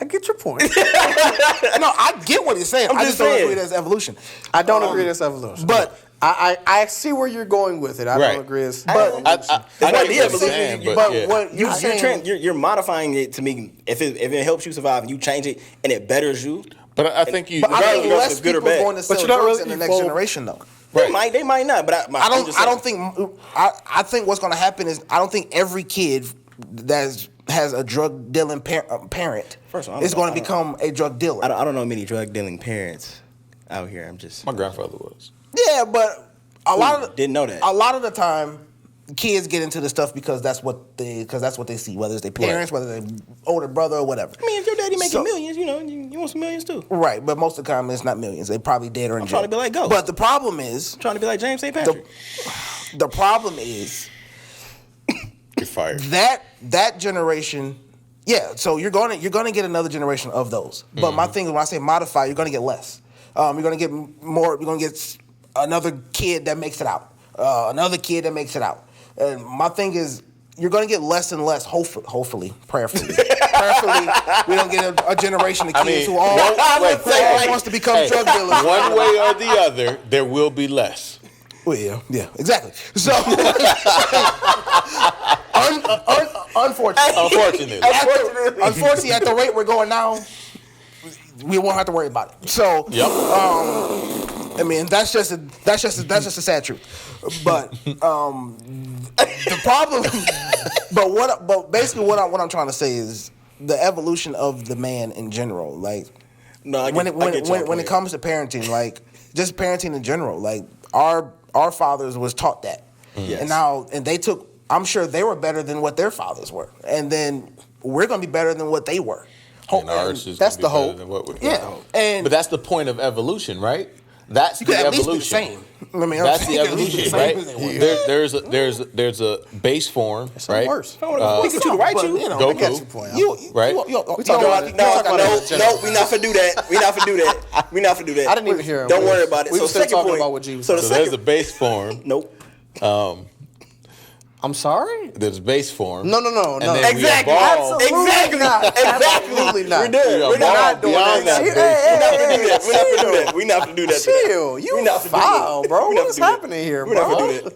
I get your point. No, I get what he's saying. I just don't saying. agree that's evolution. I don't agree that's evolution. But I see where you're going with it. I Right. don't agree. It's, I not get the what you're evolution, saying, but yeah. what you're saying, You're modifying it to me. If it helps you survive and you change it and it betters you, But I think you. but I think regardless less if good or people are bad. going to sell you're not drugs really in the next evolved. generation, though. Right. they might not. But I'm just I saying. don't think. I think what's going to happen is I don't think every kid that has a drug dealing parent First of all, is going to become a drug dealer. I don't know many drug dealing parents out here. I'm just My grandfather was. Yeah, but didn't know that. A lot of the time, kids get into the stuff because that's what they see, whether it's their parents, whether their older brother or whatever. I mean, if your daddy making millions, you know, you want some millions too. Right, but most of the time it's not millions. They probably dead or in I'm jail. trying to be like Ghost. But the problem is, I'm trying to be like James St. Patrick. the problem is You're fired. that generation. Yeah, so you're gonna get another generation of those. But my thing is, when I say modify, you're gonna get less. You're gonna get more. You're gonna get another kid that makes it out. Another kid that makes it out. And my thing is, you're gonna get less and less. Hopefully, prayerfully, we don't get a generation of kids who all wants to become drug dealers. One way or the other, there will be less. Well, yeah, exactly. So, unfortunately, at the rate we're going now, we won't have to worry about it. So, Yep. I mean, that's just a sad truth. But the problem, but basically what I'm trying to say is the evolution of the man in general. Like, when it comes to parenting, like just parenting in general, like our fathers was taught that, and they took. I'm sure they were better than what their fathers were, and then we're gonna be better than what they were. And ours is That's gonna the be better hope. than what we're And but that's the point of evolution, right? That's you the could at least evolution. be the same. I mean, That's the you could at least be evolution, the right? same as they were. There's a base form, right? Worse. We can do the right you. You know, Goku. I get your point. Right? No, we not for do that. We not for do that. I didn't even hear him. Don't worry about it. We So were still second talking point. about what G was So the So there's a second. base form. Nope. I'm sorry? There's base form. No. And then we Exactly. evolve. Exactly. Absolutely not. We're done. We We're evolve not doing beyond that. that base We're not for do that. We're not for do that. Chill. You foul, bro. What is happening here, We're not bro? for do that.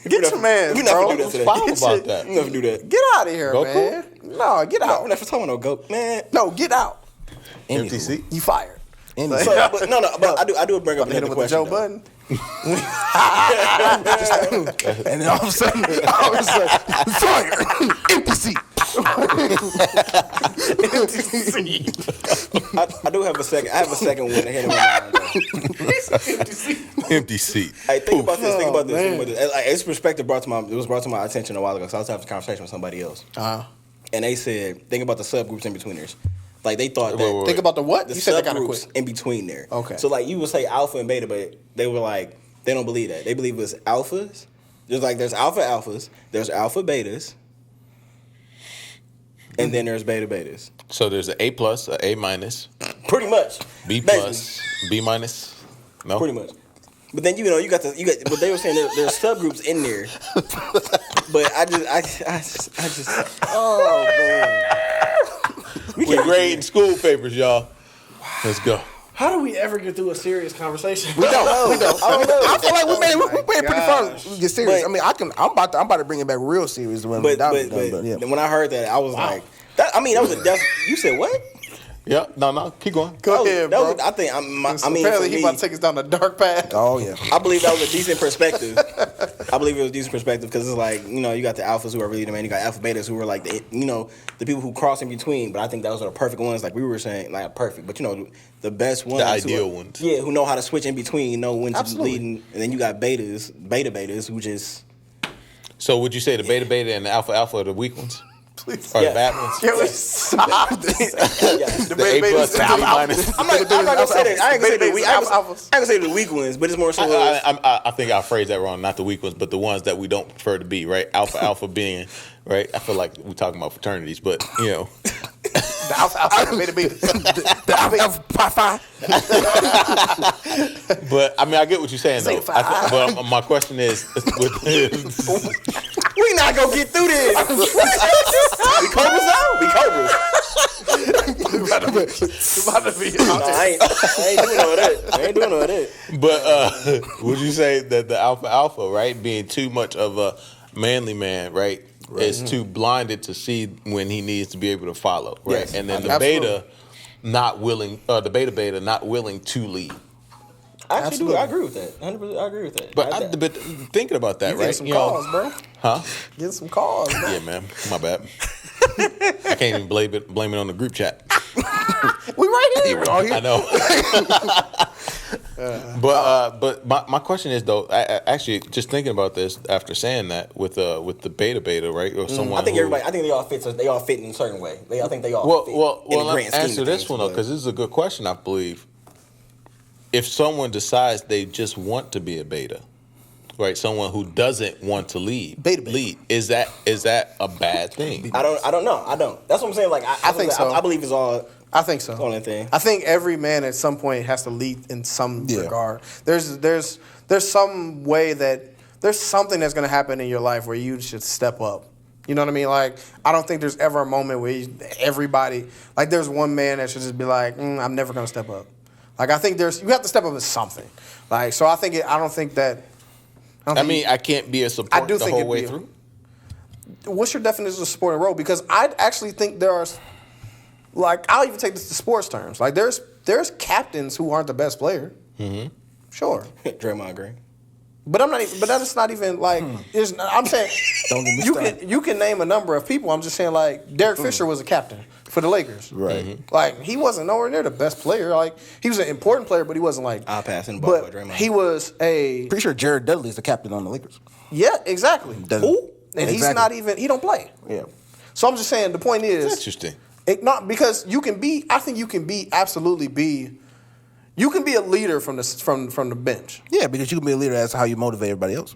Get your man, We're not bro. for do that today. Foul about that. We're not for do that. Get out of here, Goku? man. No, get No, out. we're not for talking no goat, man. No, get out. Empty seat. You fired. So, but no, but I do bring up Hit another him with the question. Joe though. Budden. And then all of a sudden, fire, empty seat. I do have a second. I have a second one ahead of my mind. Empty seat. Hey, think about this. Think about this. man. Think about this. Like, this perspective was brought to my attention a while ago. So I was having a conversation with somebody else, and they said, think about the subgroups in betweeners. Like they thought that. Wait. Think about the what? The You said that kind of subgroups quick. in between there. Okay. So like you would say alpha and beta, but they were like they don't believe that. They believe it's alphas. There's alphas, there's alpha betas, and then there's beta betas. So there's an A plus, an A minus, Pretty much. B Basically. plus, B minus. No. Pretty much. But then you got but they were saying there's subgroups in there. But I just oh man. We're grading school papers, y'all. Let's go. How do we ever get through a serious conversation? We don't. I feel like we made pretty far. gosh. Get serious. But- I mean, I'm about to bring it back real serious when we're But done. But yeah. when I heard that, I was like, you said what? Yeah, no, keep going. Go ahead, bro. for Apparently, he me, about to take us down the dark path. Oh yeah. I believe that was a decent perspective. Because it's like, you got the alphas who are really the man. You got alpha betas who are like, the people who cross in between. But I think those are the perfect ones, like we were saying, like perfect. But the best ones. The ideal ones. Yeah, who know how to switch in between, know when to Absolutely. lead. And then you got beta betas who just. So would you say the beta and the alpha are the weak ones? Please. Or Yeah. the bad ones? Can we stop this? Yeah. The A plus and B minus. I'm not gonna say that. I ain't gonna say the weak. I ain't Alphas. gonna say the weak ones, but it's more so. I think I phrased that wrong. Not the weak ones, but the ones that we don't prefer to be, right? Alpha being, right? I feel like we're talking about fraternities, but, The alpha, beta, beta. The alpha. But, I mean, I get what you're saying, though. Say five. But my question is, We not gonna get through this. We cobras now? We cobras. It's about to be No, I ain't doing all that. I ain't doing all that. but would you say that the alpha, right, being too much of a manly man, right, is too blinded to see when he needs to be able to follow, right? Yes, and then the absolutely. beta not willing, the beta not willing to lead. I actually do. Absolutely. I agree with that. 100%. I agree with that. But thinking about that, You right? get some calls, bro. Huh? Get some calls, bro. Yeah, man. My bad. I can't even blame it on the group chat. We right here. We're all here. I know. But my question is though, I actually just thinking about this after saying that with the beta, right? Or someone I think who, I think they all fit. They all fit in a certain way. I think they all fit. Well, in the let me grand scheme answer of this things, one though, but- because this is a good question. I believe if someone decides they just want to be a beta, right? Someone who doesn't want to lead, is that a bad thing? I don't know. I don't. That's what I'm saying. Like I think so. I believe it's all. I think so. the only thing. I think every man at some point has to lead in some Yeah. regard. There's some way that there's something that's going to happen in your life where you should step up. You know what I mean? Like, I don't think there's ever a moment where everybody, like, there's one man that should just be like, I'm never going to step up. Like, I think you have to step up as something. Like, so I don't think that. I can't be a support the whole way through. What's your definition of supporting role? Because I actually think there are, like, I'll even take this to sports terms. Like, there's captains who aren't the best player. Mm-hmm. Sure. Draymond Green. But I'm not. But that's not even like. I'm saying Don't get me started. you can name a number of people. I'm just saying like Derek Fisher was a captain for the Lakers. Right. Like he wasn't nowhere near the best player. Like he was an important player, but he wasn't like. I'll pass in the ball But for Draymond. he was a. Pretty sure Jared Dudley's the captain on the Lakers. Yeah, exactly. Who? And he's Exactly. not even. He don't play. Yeah. So I'm just saying the point is. Interesting. Not because you can be. I think you can be absolutely be. You can be a leader from the bench. Yeah, because you can be a leader. That's how you motivate everybody else.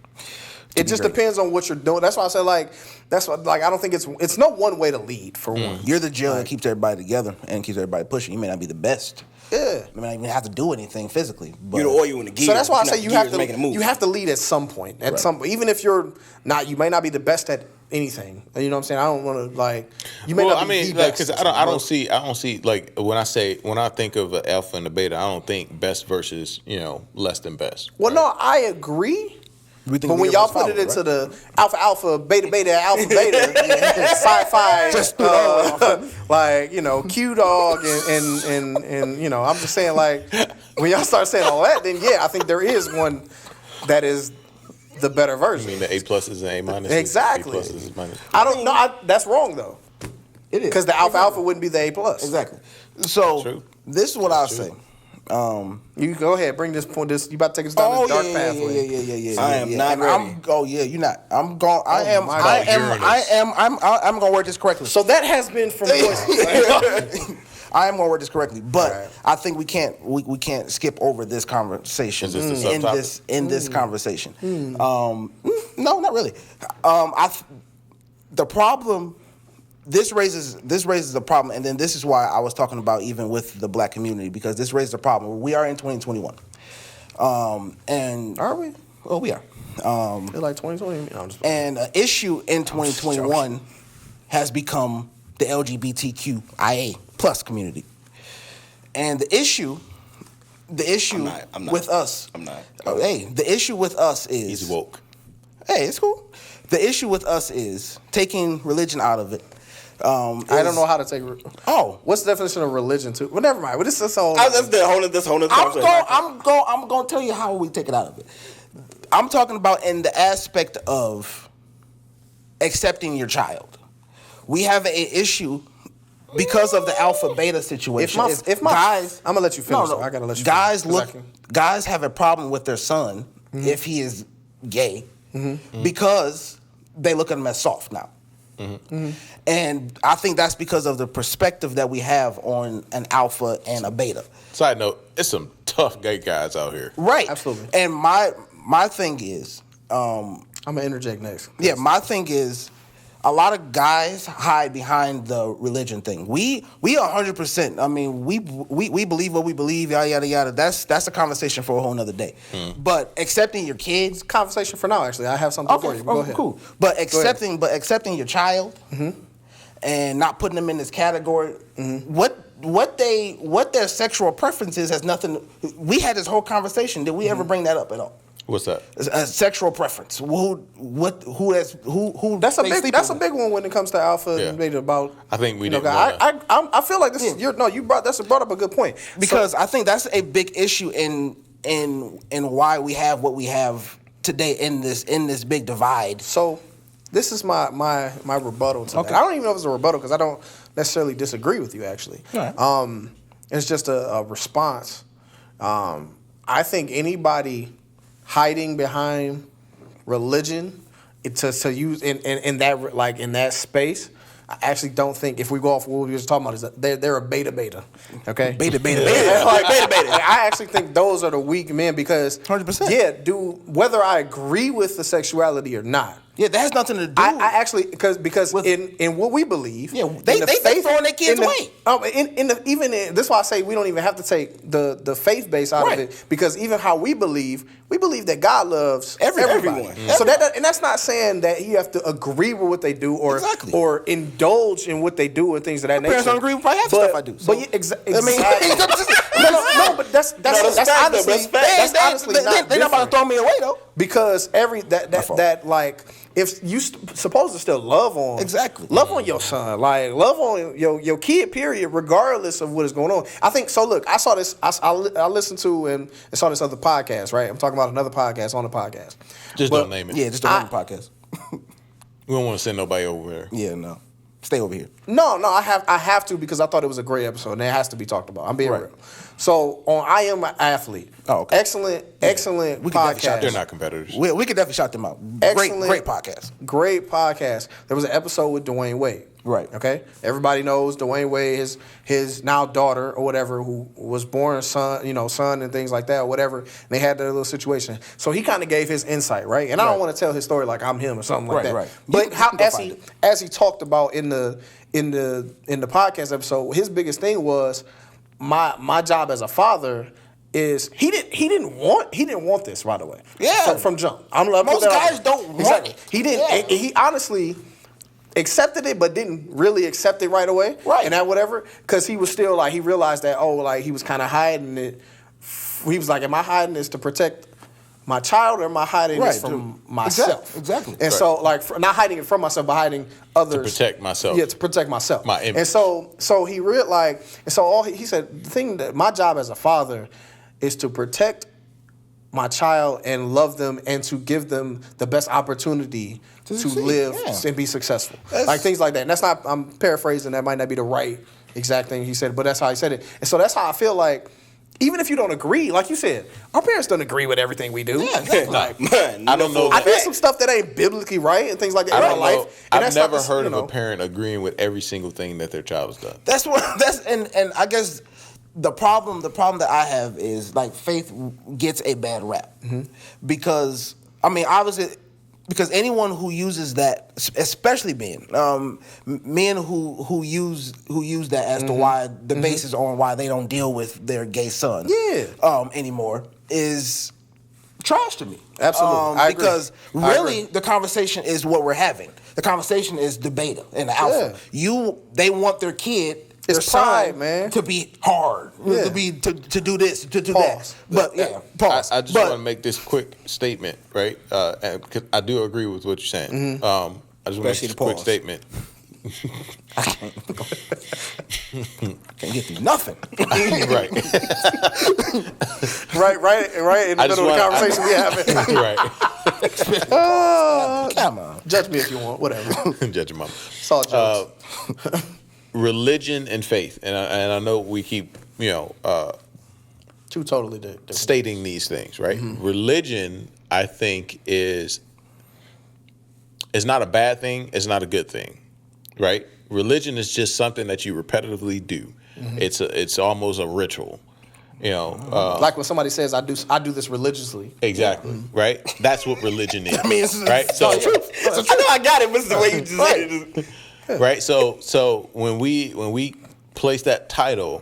It just depends on what you're doing. That's why I said I don't think it's no one way to lead for one. You're the gel that keeps everybody together and keeps everybody pushing. You may not be the best. Yeah. You may not even have to do anything physically. But You're the oil in the gear. So that's why I You're say not you the have gears to making a move. you have to lead at some point. At some even if you're not, you may not be the best at anything. You know what I'm saying? I don't want to like. You may not be the best. because I don't see like when I think of an alpha and a beta, I don't think best versus less than best. Well, right? no, I agree. We think But when leader y'all must put it follow, into right? the alpha, beta, alpha, beta, sci-fi, Just threw that one like Q Dog, and I'm just saying like when y'all start saying all that, then yeah, I think there is one that is the better I version. mean the A pluses and A minuses. Exactly. A pluses and minuses. I don't know. That's wrong though, It is. because the alpha wouldn't be the A plus. Exactly. So True. this is what I'll say. You go ahead, bring this point. You about to take us down this dark pathway. Yeah. I am not ready. You're not. I'm going. I'm going to word this correctly. So that has been from voices. I am going to word this correctly, but Right. I think we can't skip over this conversation Is this the subtopic? in this conversation. No, not really. The problem. This raises the problem, and then this is why I was talking about even with the black community, because this raises a problem. We are in 2021, and Are we? well, we are. It's like 2020. No, I'm just And an issue in 2021 has become the LGBTQIA plus community. And the issue I'm not. with us. I'm not. Hey, the issue with us is He's woke. Hey, it's cool. The issue with us is taking religion out of it. I don't know how to take. Oh, What's the definition of religion too? Well, never mind. Well, this is all. That's the whole conversation. I'm going to tell you how we take it out of it. I'm talking about in the aspect of accepting your child. We have an issue because of the alpha beta situation. Guys, I'm gonna let you finish. I gotta let you. Guys finish, 'cause guys have a problem with their son if he is gay because they look at him as soft now. And I think that's because of the perspective that we have on an alpha and a beta. Side note: it's some tough gay guys out here. Right. Absolutely. And my thing is, I'm gonna interject next. yeah, my thing is, a lot of guys hide behind the religion thing. We 100%. I mean, we believe what we believe. Yada yada yada. That's a conversation for a whole nother day. But accepting your kids. Conversation for now. Actually, I have something for you. Go ahead. Cool. But accepting your child and not putting them in this category. What their sexual preferences has nothing. We had this whole conversation. Did we ever bring that up at all? What's that? A sexual preference. Who That's a they big. sleep That's a with. big one when it comes to alpha Yeah. and beta. About I think we you know, didn't I feel like this is you brought up a good point Because I think that's a big issue in in why we have what we have today in this big divide. So this is my rebuttal to Okay. that. I don't even know if it's a rebuttal because I don't necessarily disagree with you, actually. All right. It's just a response. I think anybody hiding behind religion to use in that like in that space, I actually don't think, if we go off what we were just talking about, is that they're a beta. Okay? Beta. Like beta. I actually think those are the weak men because 100%. Yeah, whether I agree with the sexuality or not. Yeah, that has nothing to do. I actually because in what we believe, Yeah, they throwing their kids away. This is why I say we don't even have to take the faith base out Right. of it, because even how we believe that God loves everyone. Mm. So that's not saying that you have to agree with what they do or Exactly. or indulge in what they do and things of that nature. parents don't agree with probably half the stuff I do, so. But yeah, exactly. I mean, no, but that's honestly not they not about to different. throw me away though. Because that like, if you supposed to still love on love on your son, like love on your kid, period, regardless of what is going on. I think so. Look, I saw this. I listened to and saw this other podcast. Right, I'm talking about another podcast on the podcast. Just don't name it. Yeah, just don't the podcast. We don't want to send nobody over there. Yeah, no. Stay over here. No, I have to, because I thought it was a great episode and it has to be talked about. I'm being real. So on I Am an Athlete. Oh, okay. Excellent We could definitely shout podcast. They're not competitors. We could definitely shout them out. Excellent. Great podcast. Great podcast. There was an episode with Dwayne Wade. Right. Okay. Everybody knows Dwayne Wade, his now daughter or whatever, who was born son and things like that, or whatever. And they had their little situation. So he kind of gave his insight, right? And I don't want to tell his story like I'm him or something like that. Right. But You can find it. as he talked about in the podcast episode, his biggest thing was my job as a father is he didn't want this right away. Yeah. From jump. Most guys don't want it. He didn't. Yeah. He honestly accepted it, but didn't really accept it right away. Right. And that whatever, because he was still like, he realized that, he was kind of hiding it. He was like, am I hiding this to protect my child, or am I hiding this from myself? Exactly. And so, not hiding it from myself, but hiding others. To protect myself. Yeah, to protect myself. My image. And so he realized, he said, the thing that my job as a father is to protect my child and love them and to give them the best opportunity to succeed, live yeah. and be successful. That's- Like things like that. And that's not, I'm paraphrasing, that might not be the right exact thing he said, but that's how he said it. And so that's how I feel like, even if you don't agree, like you said, our parents don't agree with everything we do. Yeah, exactly. I don't know. I did some stuff that ain't biblically right and things like that I in my don't know. life. And I've that's not never the- heard you of know. a parent agreeing with every single thing that their child has done. And I guess the problem that I have is like faith gets a bad rap because obviously because anyone who uses that, especially men who use that as to why the basis on why they don't deal with their gay son anymore is trash to me. Absolutely. I agree. Because I really agree. the conversation is what we're having. The conversation is the beta and the alpha. They want their kid, their It's pride, son, man. to be hard, Yeah. to do this, to do Pause. that. But pause. I just want to make this quick statement, right? And 'cause I do agree with what you're saying. I just want to make Especially this the quick pause. statement. Can't get through nothing. Right. Right in the I just middle of the wanna- conversation we having. Right. Come on. Judge me if you want, whatever. Judge your mama. It's all jokes. Religion and faith, and I know we keep Two totally different. stating these things, right? Religion, I think, is not a bad thing. It's not a good thing, right? Religion is just something that you repetitively do. It's almost a ritual, Like when somebody says, I do this religiously. Exactly, right? That's what religion is. It's right? So So, I know I got it, but it's the way you just said it. right? So when we place that title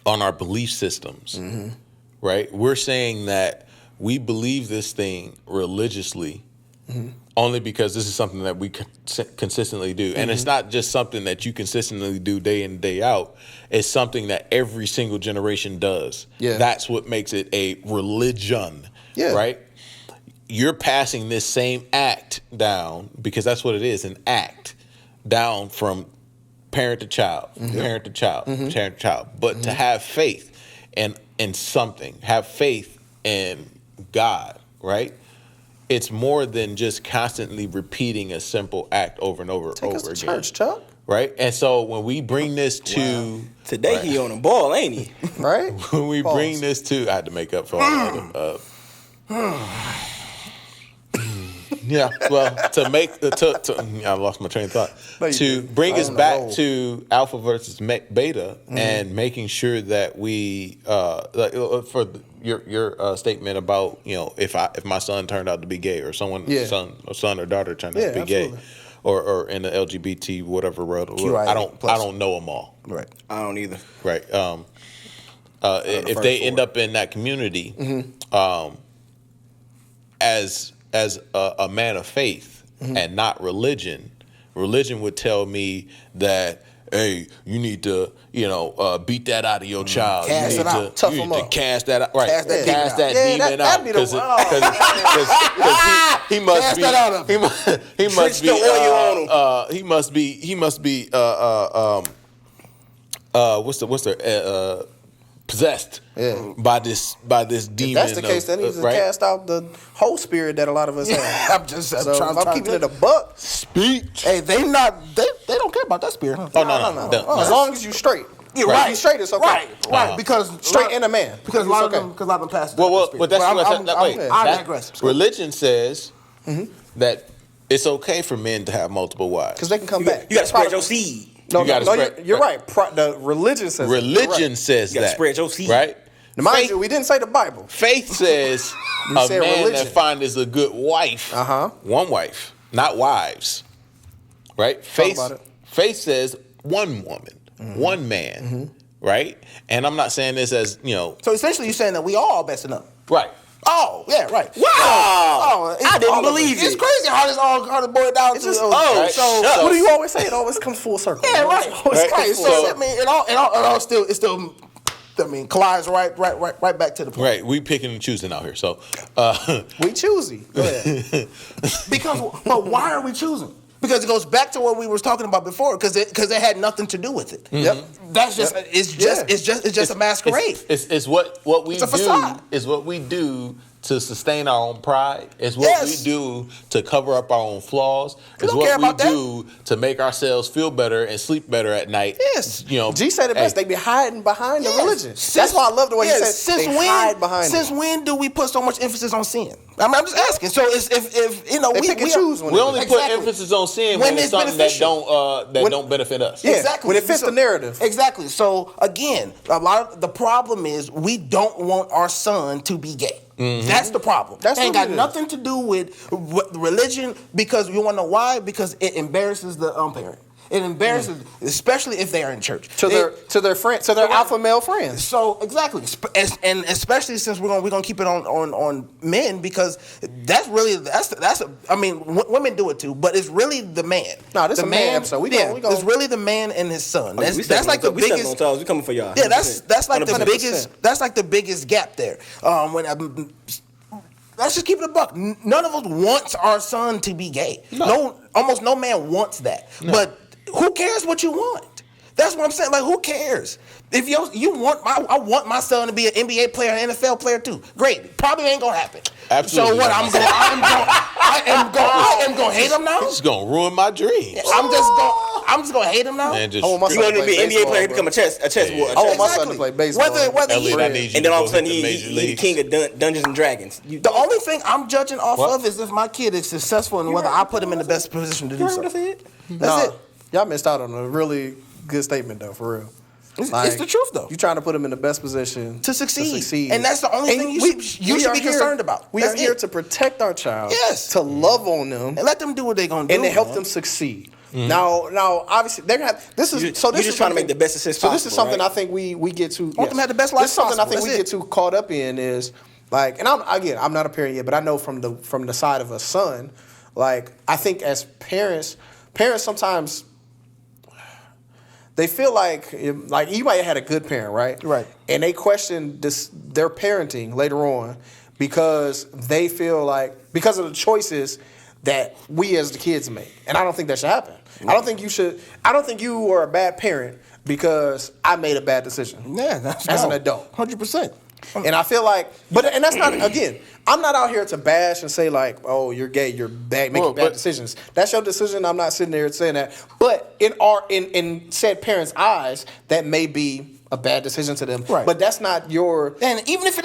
on our belief systems, right? We're saying that we believe this thing religiously only because this is something that we consistently do. And it's not just something that you consistently do day in, day out. It's something that every single generation does. Yeah. That's what makes it a religion, Yeah. right? You're passing this same act down, because that's what it is, an act, down from parent to child, parent to child, parent to child. But to have faith and in something, have faith in God, right? It's more than just constantly repeating a simple act over and over Take us to again. church, Chuck. Right? And so when we bring this to Today he on the ball, ain't he? Right? when we Pause. bring this to, I had to make up for all the other. Yeah, well, I lost my train of thought. No, you To didn't. bring I us don't back know. to alpha versus beta, and making sure that we, for your statement about, you know, if my son turned out to be gay, or son or daughter turned out to be absolutely. gay, or in the LGBT whatever world, QIA I don't plus. know them all. Right. I don't either. Right. If first they end four. up in that community, as a man of faith and not religion would tell me that, hey, you need to, beat that out of your child. Cast you it need out. Tough you him need to up. cast that out. Right. Cast that Cast demon that out. Yeah, demon that'd out. be the- Because he must Cast be. that out of him. He must Switch be. the oil on him. He must be. What's the possessed by this demon. If that's the case, then he needs to right? cast out the whole spirit that a lot of us have. I'm So if I'm keeping to it a buck, Speech. Hey, they don't care about that spirit. Huh? Oh no. as long as you straight. You're If right. you straight, it's okay. Right. Because Straight in a man. Because a lot of It's them, pastors. Well, have that but that's spirit. what I that- digress. Religion says that it's okay for men to have multiple wives. Because they can come back. You gotta spread your seed. No, You gotta spread- you're right. The religion says it. You're Religion right. says You gotta that. spread your seed. Right? Now, mind Faith- you, we didn't say the Bible. Faith says a said man religion. that finds a good wife, one wife, not wives, right? about it. Faith says one woman, one man, right? And I'm not saying this as, So essentially, you're saying that we all messing up. right. Oh, yeah, right. Wow. It's I didn't all of believe it. It's it. crazy how this all kind of boiled down to. just- right. so Shucks. What do you always say? It always comes full circle. yeah, right. It always Right. comes Right. full So circle. I mean, it all still. I mean, collides right back to the point. Right. We picking and choosing out here. So, We choosy. Go ahead. But why are we choosing? Because it goes back to what we were talking about before. Because it had nothing to do with it. Yep. That's just it's just a masquerade. It's what we It's a do. facade. Is what we do to sustain our own pride. It's what Yes. we do to cover up our own flaws. We It's don't care what we about that. do to make ourselves feel better and sleep better at night. Yes. G said it best. They be hiding behind the Yes. religion. Since- That's why I love the way he yes, said they hide behind Since it. when do we put so much emphasis on sin? I'm just asking. So it's if They pick and we choose when We they only do. put Exactly. emphasis on sin When when it's it's something beneficial. that don't benefit us. Yeah. Exactly. when it fits the narrative. Exactly. So again, a lot of the problem is we don't want our son to be gay. That's the problem. That's That ain't what got it is. nothing to do with religion, because you want to know why? Because it embarrasses the parent. It embarrasses, especially if they are in church. To their friend, to their alpha male friends. So exactly, and especially since we're gonna keep it on men, because I mean women do it too, but it's really the man. No, this the a man episode. We gonna- It's really the man and his son. We That's like the we stepping biggest. on toes. We coming for y'all. Yeah, that's like the 100%. biggest. That's like the biggest gap there. Let's just keep it a buck. None of us wants our son to be gay. No, almost no man wants that. But who cares what you want? That's what I'm saying. Like, who cares? If you want, I want my son to be an NBA player, an NFL player too. Great. Probably ain't gonna happen. Absolutely So what? not. I am gonna hate him now. It's gonna ruin my dreams. I'm just gonna hate him now. And just I want my You son want to him to be play an NBA baseball, player, bro. become a chessboard. I want my son to play baseball. Whether he, Elliot, I need you And then to all go of a sudden hit the he major the leagues. king of Dungeons and Dragons. the only thing I'm judging off What? of is if my kid is successful and whether I put him in the best position to do so. That's it. That's it. Y'all missed out on a really good statement though, for real. It's the truth though. You trying to put him in the best position To succeed. And that's the only thing you we should are be here- concerned about. We That's are here it. to protect our child. Yes. To love on them And let them do what they're gonna do. and to help man. them succeed. Now, obviously, they're gonna have, this is You- so. This you're is just trying to something- make the best success So this is possible, something right? I think we get to. Want them to have the best life This is something I possible. think we That's get too caught up in is like, and I'm not a parent yet, but I know from the side of a son, like I think as parents sometimes. They feel like you might have had a good parent, right? Right. And they question their parenting later on because they feel like because of the choices that we as the kids make. And I don't think that should happen. I don't think you are a bad parent because I made a bad decision. Yeah, as an adult. 100%. And I feel like, and that's not, again, I'm not out here to bash and say like, oh, you're gay, you're bad, making bad decisions. That's your decision. I'm not sitting there saying that. But in said parents' eyes, that may be a bad decision to them. Right. But that's not your. And even if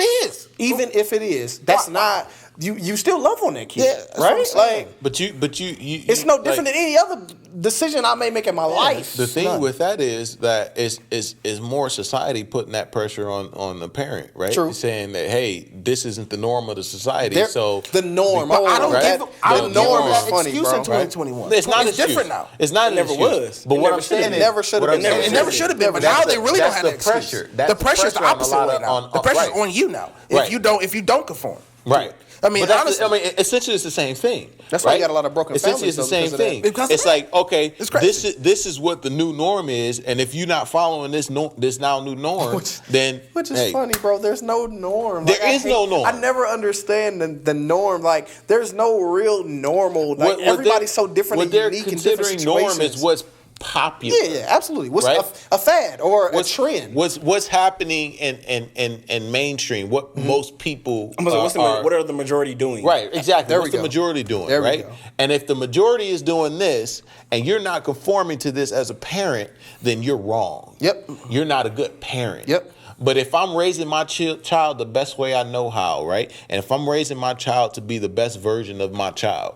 it is, that's not. You still love on that kid, Yeah, right? Like, but you it's no different than any other decision I may make in my life. The thing with that is that is more society putting that pressure on the parent, right? True. Saying that, hey, this isn't the norm of the society. So the norm. I don't right? give. I don't The norm give is that funny, excuse bro. in 2021. It's not It's different now. It's not. It never was. But It what never I'm saying, should've is, been. It never should have what I'm been. saying It is- never should have been, but now they really don't that's have the that excuse. pressure. That's The pressure's the pressure on a opposite lot way of- now. The pressure's right. on you now. Right. If you don't conform. Right. I mean, But that's honestly, I mean, essentially, it's the same thing. That's why you got a lot of broken Essentially, families, it's the though, same because of that. thing. Because of It's that. like, okay, It's crazy. this is what the new norm is, and if you're not following this now new norm, then Which is hey, funny, bro. There's no norm. There is no norm. I never understand the norm. Like, there's no real normal. Like, everybody's so different What and they're unique in different considering situations. norm is what's popular. Yeah, absolutely. What's Right? a fad or a trend? What's happening in mainstream? What most people what are the majority doing? Right, exactly. There What's we the go. majority doing, There we right? go. And if the majority is doing this and you're not conforming to this as a parent, then you're wrong. Yep. You're not a good parent. Yep. But if I'm raising my child the best way I know how, right? And if I'm raising my child to be the best version of my child,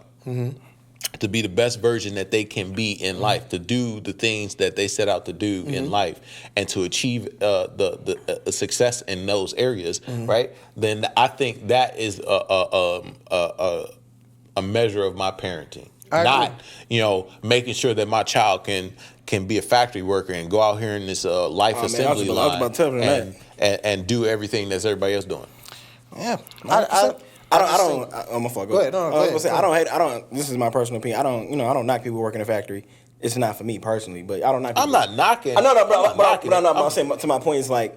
to be the best version that they can be in life, to do the things that they set out to do in life, and to achieve the success in those areas, right? Then I think that is a measure of my parenting. I agree. Not making sure that my child can be a factory worker and go out here in this life man, assembly I was line about to tell them and do everything that's everybody else doing. Yeah. I'm a fuck. Go ahead. No, go ahead. I don't. This is my personal opinion. I don't knock people who work in a factory. It's not for me personally, but I don't knock. I'm not knocking. No, I'm not knocking it. I'm saying to my point is like,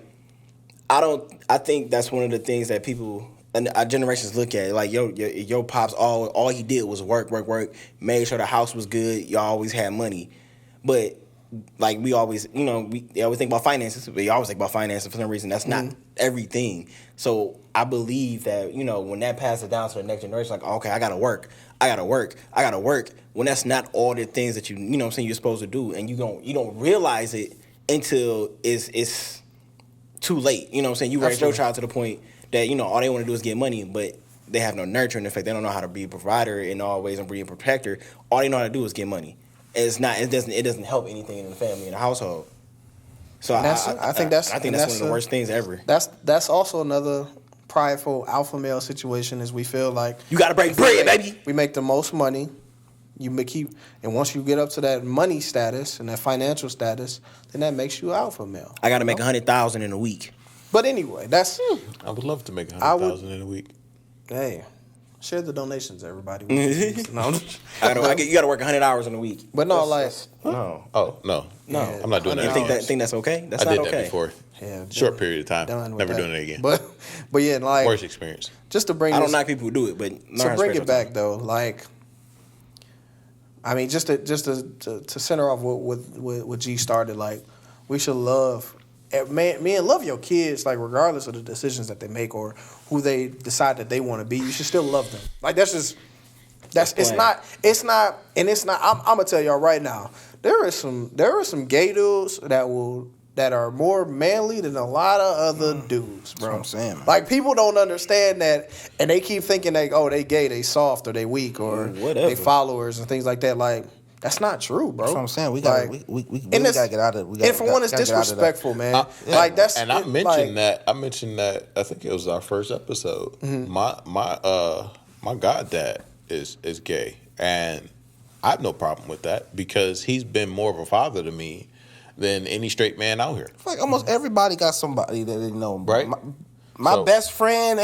I think that's one of the things that people and our generations look at. Like your pops, all he did was work, made sure the house was good. You always had money, but like we always, they always think about finances. But you always think about finances for some reason. That's not everything. So I believe that when that passes down to the next generation, like okay, I gotta work. When that's not all the things that you're supposed to do, and you don't realize it until it's too late. You raise your child to the point that all they want to do is get money, but they have no nurturing effect. They don't know how to be a provider in all ways and be a protector. All they know how to do is get money. It doesn't help anything in the family, in the household. So I think that's one of the worst things ever. That's also another prideful alpha male situation is we feel like You got to break bread, baby. we make the most money. And once you get up to that money status and that financial status, then that makes you alpha male. I got to make $100,000 in a week. But anyway, that's I would love to make $100,000 in a week. hey. Share the donations, everybody. No, You got to work 100 hours in a week. but no, like No. Oh no, Yeah, I'm not doing You that. think that's okay? That's I not did okay. that before. yeah, Short period of time. done with Never that. doing it again. But yeah, like Worst experience. just to bring I don't this, knock people who do it, but to bring it back though, like I mean, just to center off what G started, like we should love, man, love your kids, like regardless of the decisions that they make or who they decide that they want to be. You should still love them. Like it's not. I'm gonna tell y'all right now. There are some gay dudes that are more manly than a lot of other dudes, bro. what I'm saying, man. Like people don't understand that, and they keep thinking they gay, they soft or they weak or Whatever. they followers and things like that. Like that's not true, bro. That's what I'm saying. We got Like, we and really it's- gotta get out of. And for one, it's disrespectful, man. Like that's And I it, mentioned like, that. I mentioned that. I think it was our first episode. My goddad is gay, and I have no problem with that because he's been more of a father to me than any straight man out here. Like almost everybody got somebody that they know, Right. My So- best friend,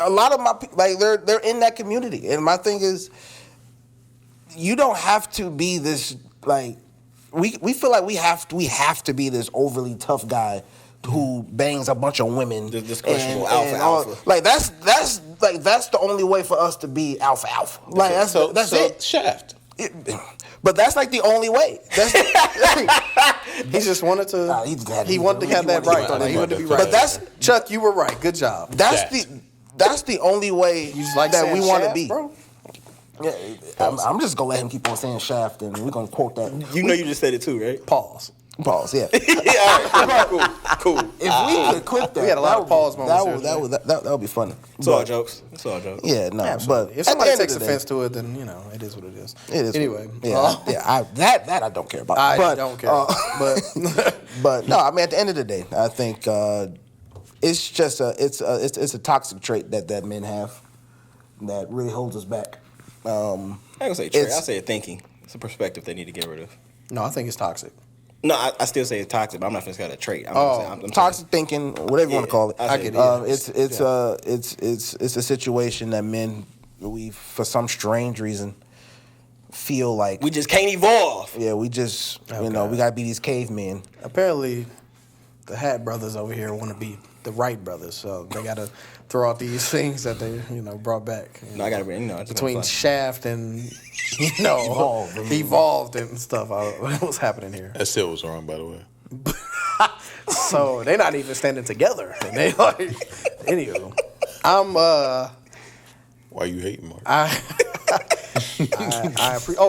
a lot of my like they're in that community, and my thing is, you don't have to be this like we feel like we have to be this overly tough guy who bangs a bunch of women. This questionable and alpha. Like that's the only way for us to be alpha. Like that's So it. Shaft. But that's like the only way. That's He just wanted to. Nah, he just had- he wanted to have that right. He wanted to be right. But that's Chuck. You were right. Good job. that's the only way You just like that we saying want to shaft, be. bro. Yeah, I'm just gonna let him keep on saying shaft, and we're gonna quote that. You know you just said it too, right? Pause. Pause. Yeah. Yeah, all right. Cool. If we could quit that, We had a lot of pause moments here That would be funny. It's all jokes. It's all jokes. Yeah, no. Absolutely. But If somebody at the end takes of the day, offense to it, then it is what it is. it is. Anyway. Yeah. That I don't care about. I don't care. But But no, I mean, at the end of the day, I think it's just it's a toxic trait that men have that really holds us back. I ain't gonna say trait. It's- I say thinking. It's a perspective they need to get rid of. no, I think it's toxic. No, I still say it's toxic, but I'm not gonna say it's a trait. I'm Toxic thinking, whatever you want to call it. I get it. It's a situation that men, we for some strange reason feel like we just can't evolve. we just Okay. we gotta be these cavemen. Apparently, the Hat brothers over here want to be the Wright brothers, so they got to throw out these things that they brought back. No, I gotta be. It's Between fun. Shaft and evolved and stuff. What's happening here? That still was wrong, by the way. So they're not even standing together. And they like, anywho, I'm Why you hating, Mark?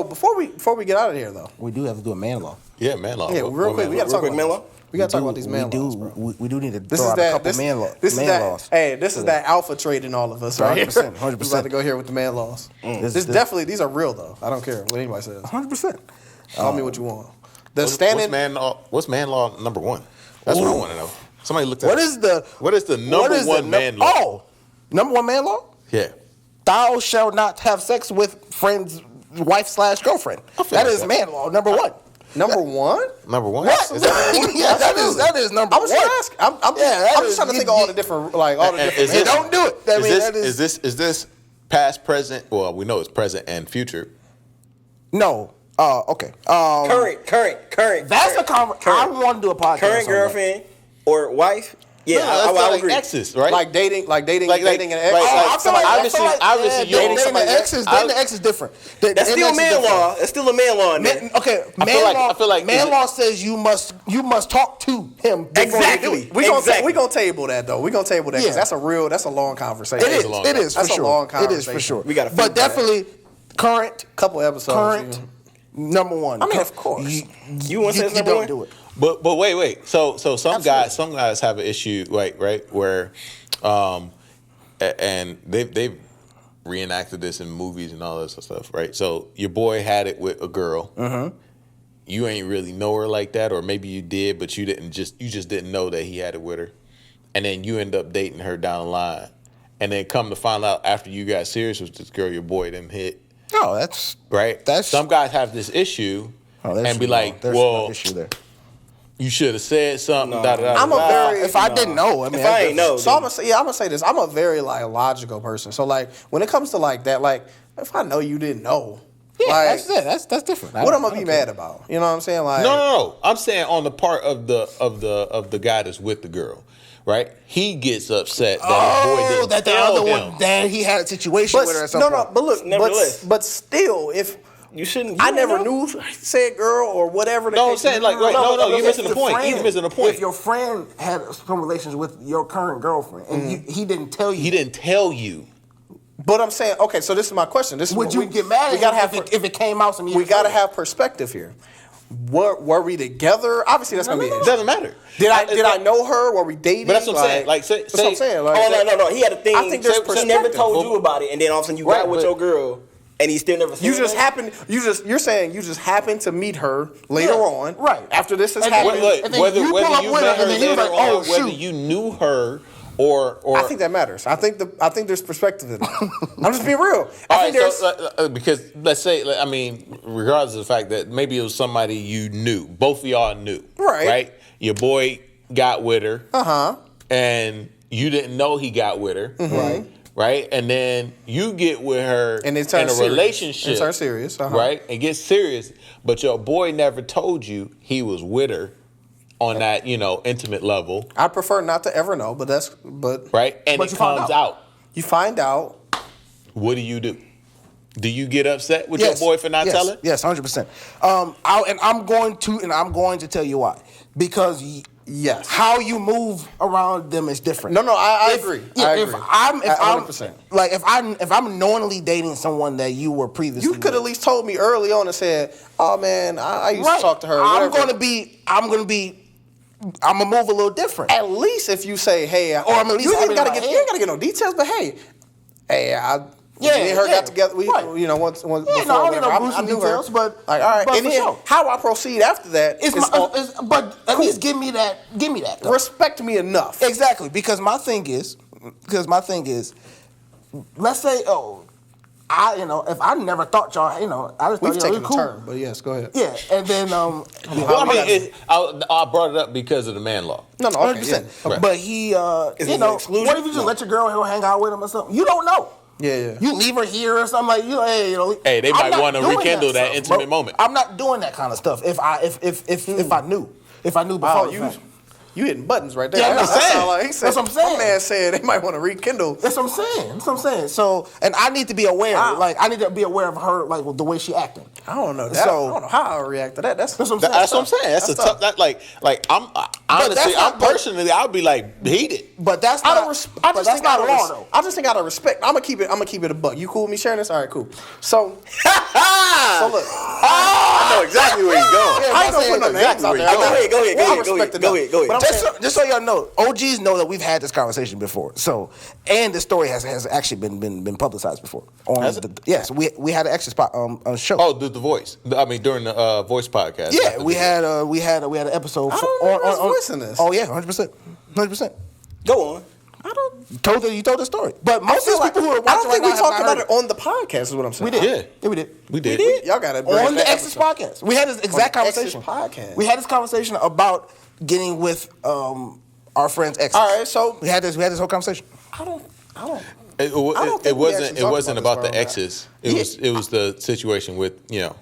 before we get out of here though, We do have to do a man law. Yeah, man. Law. yeah, real quick, we got to talk quick, about man this. law? We got to talk about these man we laws, do, bro. we do need to This throw is out that. a couple man laws. Hey, this is that alpha trait in all of us, right? 100%, 100%. We about to go here with the man laws. This definitely these are real though. I don't care what anybody says. 100%. Call me what you want. The What's standing. What's man law number one? That's what I want to know. Somebody looked at What is the number one man law? Oh, number one man law? Yeah. Thou shall not have sex with friend's wife/girlfriend. I feel That like is that. man law number one. Number one? Number one. What? Is that Yeah, that is number I one. was just asking. I'm just trying to think of all the different, all the different. Is Hey, this- don't do it. I mean, that is is this past, present? Well, we know it's present and future. no. Okay. Current. That's a conversation. I want to do a podcast. Current on that. girlfriend or wife. Yeah, No, I that's would like agree. exes, right? like dating Like- dating an ex. like- I feel like obviously, yeah, you dating somebody the ex is dating the ex is different. That's still man law. That's still a man law in there. Okay, I feel like man is law says you must talk to him. before you do Exactly. it. We gonna table that though. We gonna table that because Yeah. that's a long conversation. It is. long It is for That's a sure. long It is for conversation. sure. We gotta but feed that. definitely current. Couple episodes. Current. Number one. I mean, of course. You want to say it's number don't one? do it. But wait. So some guys have an issue right where, and they've reenacted this in movies and all this stuff, right? So your boy had it with a girl. Mm-hmm. You ain't really know her like that, or maybe you did, but you just didn't know that he had it with her, and then you end up dating her down the line, and then come to find out after you got serious with this girl, your boy didn't hit. No, that's Right? That's Some guys have this issue and be like, there's well, no issue there. you should have said something. No. Da, da, da, I'm a da. very. If I didn't know, I mean, If I ain't know, So I'm gonna say this. I'm a very like logical person. So like when it comes to like that, like if I know you didn't know, yeah, like, that's different. what I'm gonna be mad about? You know what I'm saying? Like No. I'm saying on the part of the guy that's with the girl, right? He gets upset that his boy didn't that the tell other him. one, that he had a situation But with her. At some no, point. but look, Nevertheless. but still, if You shouldn't. I never knew said girl or whatever. No, I'm saying like right, no, you're If missing the your point. friend- He's missing the point. If your friend had some relations with your current girlfriend and he didn't tell you, He didn't tell you. But I'm saying, okay, so this is my question. This is would what you get mad We at gotta him have if it came out some years we gotta later? have perspective here. Were we together? Obviously, that's gonna be. It doesn't matter. Did I know her? Were we dating? But that's what I'm saying. Like, say- that's what I'm saying. Like, Oh no! He had a thing. I think there's he never perspective. told you about it, and then all of a sudden you Right, got with but- your girl, and he still never. Said You just anything? happened. You're saying you just happened to meet her later Yeah, on, right. After this has And then- happened. and then Whether you pull up you with met her, her and then he was later like, oh, on, whether shoot. you knew her or I think that matters. I think there's perspective in it. I'm just being real. I think there's. Because let's say, I mean, regardless of the fact that maybe it was somebody you knew, both of y'all knew, Right. Your boy got with her, Uh-huh. and you didn't know he got with her, right? And then you get with her And it in turns a serious. relationship, It turns serious, uh-huh. right? And get serious, but your boy never told you he was with her on that, intimate level, I prefer not to ever know, but right? And But it you found comes out. out. you find out. What do you do? Do you get upset with your boy for not telling? Yes, 100%. I'm going to tell you why. Because yes, how you move around them is different. No, I agree. Yeah, I agree. If I'm knowingly dating someone that you were previously, you could at least told me early on and said, "Oh man, I used to talk to her." I'm gonna move a little different. At least if you say, "Hey," or at least you ain't gotta get no details, but hey, me and her got together. We, once before. I don't know gruesome details, but like, all right. But And then sure. how I proceed after that but at least give me that. Though. Respect me enough. Exactly, because my thing is, let's say, if I never thought y'all, I just we've thought taken cool. a turn, but yes, go ahead. Yeah, and then Well, I brought it up because of the man law. No, 100%. yeah. Okay. But he, what if you just let your girl hang out with him or something? You don't know. Yeah. You leave her here or something like Hey, they might want to rekindle that intimate moment. I'm not doing that kind of stuff. If I knew before the fact. You hitting buttons right there. Yeah, that's what I'm saying. My man said they might want to rekindle. That's what I'm saying. So, and I need to be aware. I need to be aware of her, like the way she acting. I don't know. I don't know how I react to that. That's what I'm saying. That's what I'm saying. That's a tough. That I'm honestly, I would be like heated. But that's not. That's not law though. I just think out of respect. I'm gonna keep it a buck. You cool with me sharing this? All right, cool. So look. I know exactly where he's going. I ain't gonna put no names out there. Go ahead. Just so y'all know, OGs know that we've had this conversation before. So, and the story has actually been publicized before. Yes, we had an extra spot show. Oh, the voice. I mean, during the voice podcast. Yeah, we had an episode. I don't know who's voicing this. Oh yeah, 100%. Go on. You told the story, but most of the people who are watching I don't think right we now talked have about not it on the podcast. Is what I'm saying. We did. Yeah, we did. Y'all got it on the Exes podcast. We had this exact conversation. Podcast. We had this conversation about getting with our friend's exes. All right, so we had this whole conversation. I don't. It wasn't about the exes. It was the situation with No,